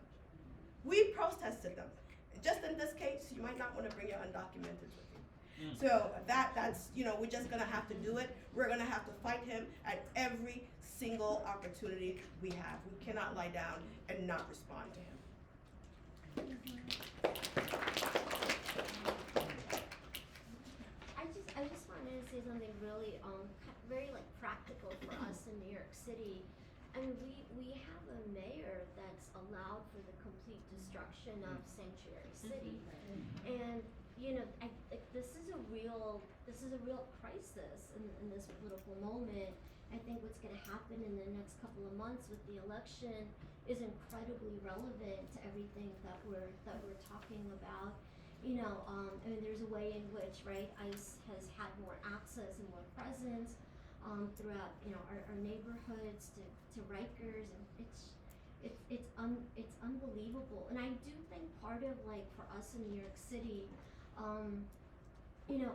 We protested them. Just in this case, you might not want to bring your undocumented with you. So that's, you know, we're just gonna have to do it. We're gonna have to fight him at every single opportunity we have. We cannot lie down and not respond to him. I just wanted to say something really very like practical for us in New York City. I mean, we have a mayor that's allowed for the complete destruction of Sanctuary City, and you know, this is a real crisis in this political moment. I think what's going to happen in the next couple of months with the election is incredibly relevant to everything that we're talking about. You know, I mean, there's a way in which, right, ICE has had more access and more presence throughout, you know, our neighborhoods to Rikers, and it's unbelievable. And I do think part of like for us in New York City, you know,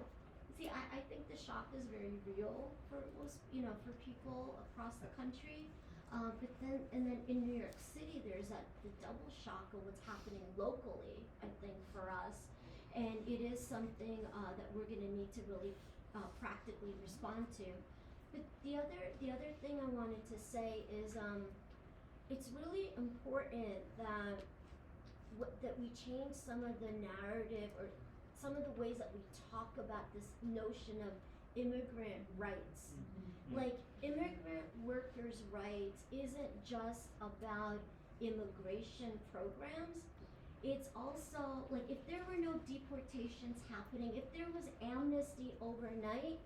see, I think the shock is very real for most, you know, for people across the country. But then in New York City, there's the double shock of what's happening locally, I think, for us. And it is something that we're gonna need to really practically respond to. But the other thing I wanted to say is it's really important that that we change some of the narrative or some of the ways that we talk about this notion of immigrant rights. Like, immigrant workers' rights isn't just about immigration programs. It's also, like, if there were no deportations happening, if there was amnesty overnight,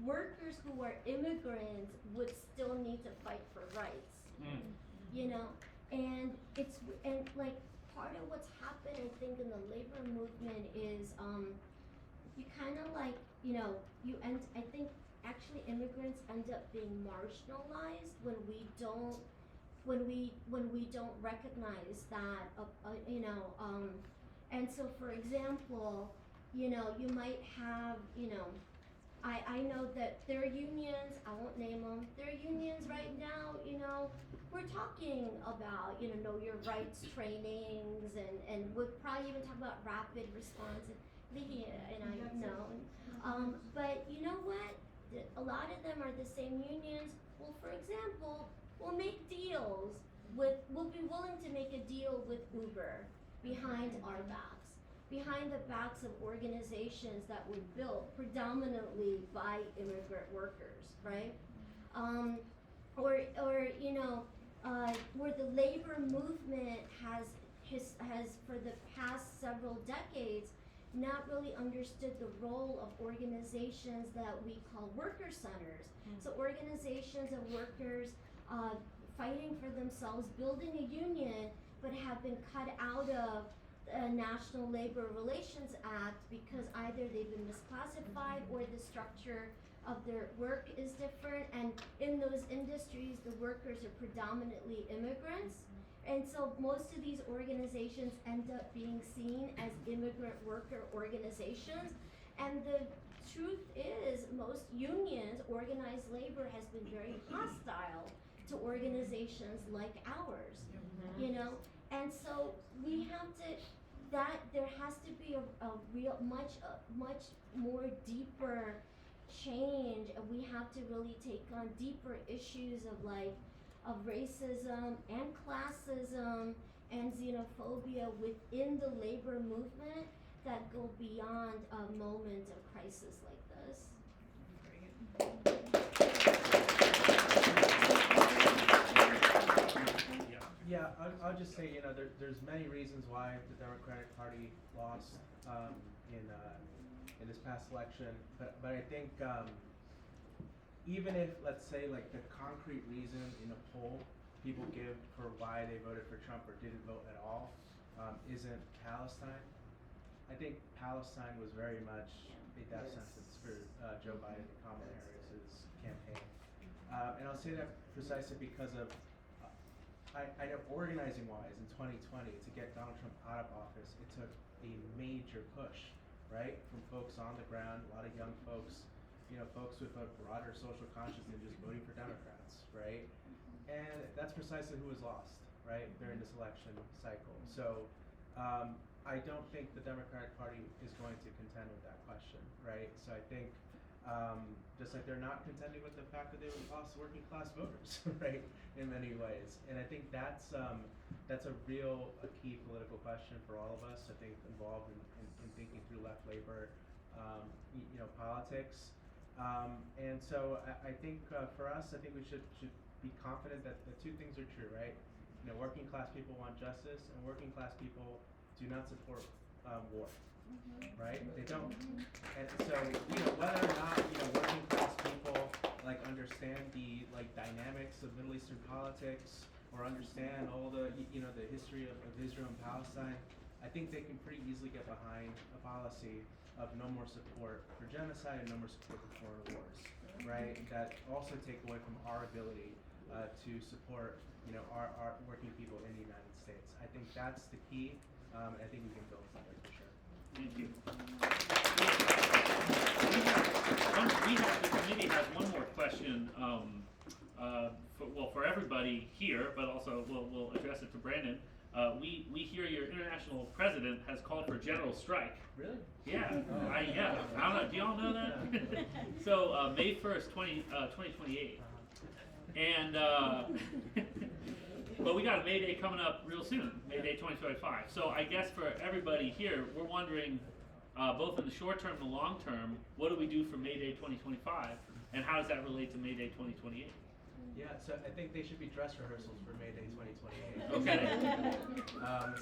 workers who are immigrants would still need to fight for rights. You know? And like, part of what's happened, I think, in the labor movement is, you kind of like, you know, I think actually immigrants end up being marginalized when we don't recognize that, you know, and so for example, you know, you might have, you know, I know that there are unions, I won't name them, there are unions right now, you know, we're talking about, you know your rights trainings, and we'll probably even talk about rapid response, and I know, but you know what, a lot of them are the same unions. Well, for example, we'll make deals we'll be willing to make a deal with Uber behind our backs, behind the backs of organizations that were built predominantly by immigrant workers, right? Or you know, where the labor movement has for the past several decades not really understood the role of organizations that we call worker centers. So organizations of workers fighting for themselves, building a union, but have been cut out of the National Labor Relations Act because either they've been misclassified or the structure of their work is different, and in those industries the workers are predominantly immigrants. And so most of these organizations end up being seen as immigrant worker organizations. And the truth is, most unions, organized labor, has been very hostile to organizations like ours, you know? And so we have to, there has to be a real, much more deeper change, and we have to really take on deeper issues of racism and classism and xenophobia within the labor movement that go beyond a moment of crisis like this. Yeah, I'll just say, there's many reasons why the Democratic Party lost in this past election, but I think even if, let's say, like, the concrete reason in a poll people give for why they voted for Trump or didn't vote at all isn't Palestine, I think Palestine was very much a death sentence for Joe Biden and Kamala Harris's campaign. And I'll say that precisely because of, I know organizing-wise in 2020, to get Donald Trump out of office, it took a major push, right, from folks on the ground, a lot of young folks, folks with a broader social conscience than just voting for Democrats, right? And that's precisely who was lost, right, during this election cycle. So I don't think the Democratic Party is going to contend with that question, right? So I think just like they're not contending with the fact that they lost working class voters, right, in many ways. And I think that's a key political question for all of us, I think, involved in thinking through left labor, politics. And so I think for us, I think we should be confident that the two things are true, right? Working class people want justice, and working class people do not support war, right? They don't. And so, whether or not, working class people understand the dynamics of Middle Eastern politics or understand all the the history of Israel and Palestine, I think they can pretty easily get behind a policy of no more support for genocide and no more support for foreign wars, right? That also take away from our ability to support, our working people in the United States. I think that's the key, and I think we can build something for sure. Thank you. The committee has one more question, for everybody here, but also we'll address it to Brandon. We hear your international president has called for general strike. Really? Yeah. Yeah. I don't know. Do y'all know that? So May 1st, 2028. And But we got a May Day coming up real soon, May Day 2025. So I guess for everybody here, we're wondering, both in the short term and the long term, what do we do for May Day 2025, and how does that relate to May Day 2028? Yeah, so I think they should be dress rehearsals for May Day 2028. Okay.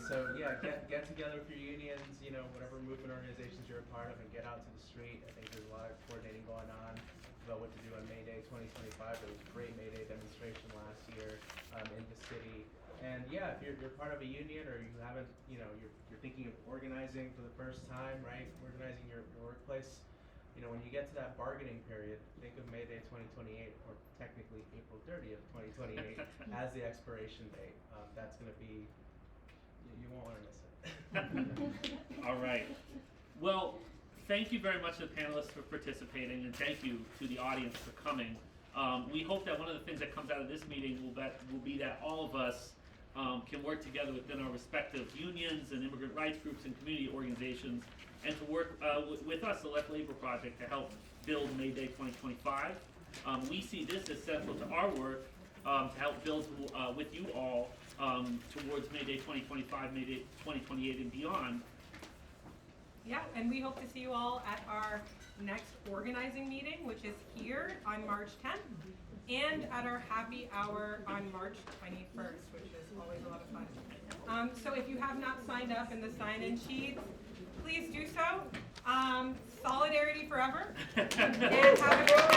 So yeah, get together with your unions, you know, whatever movement organizations you're a part of, and get out to the street. I think there's a lot of coordinating going on about what to do on May Day 2025. There was a great May Day demonstration last year in the city. And yeah, if you're part of a union, or you haven't, you know, you're thinking of organizing for the first time, right? Organizing your workplace. You know, when you get to that bargaining period, think of May Day 2028, or technically April 30th, 2028, as the expiration date. That's going to be, you won't want to miss it. All right. Well, thank you very much to the panelists for participating, and thank you to the audience for coming. We hope that one of the things that comes out of this meeting will be that all of us can work together within our respective unions and immigrant rights groups and community organizations, and to work with us, the Left Labor Project, to help build May Day 2025. We see this as central to our work to help build with you all towards May Day 2025, May Day 2028, and beyond. Yeah, and we hope to see you all at our next organizing meeting, which is here on March 10th, and at our happy hour on March 21st, which is always a lot of fun. So if you have not signed up in the sign-in sheets, please do so. Solidarity forever, and have a great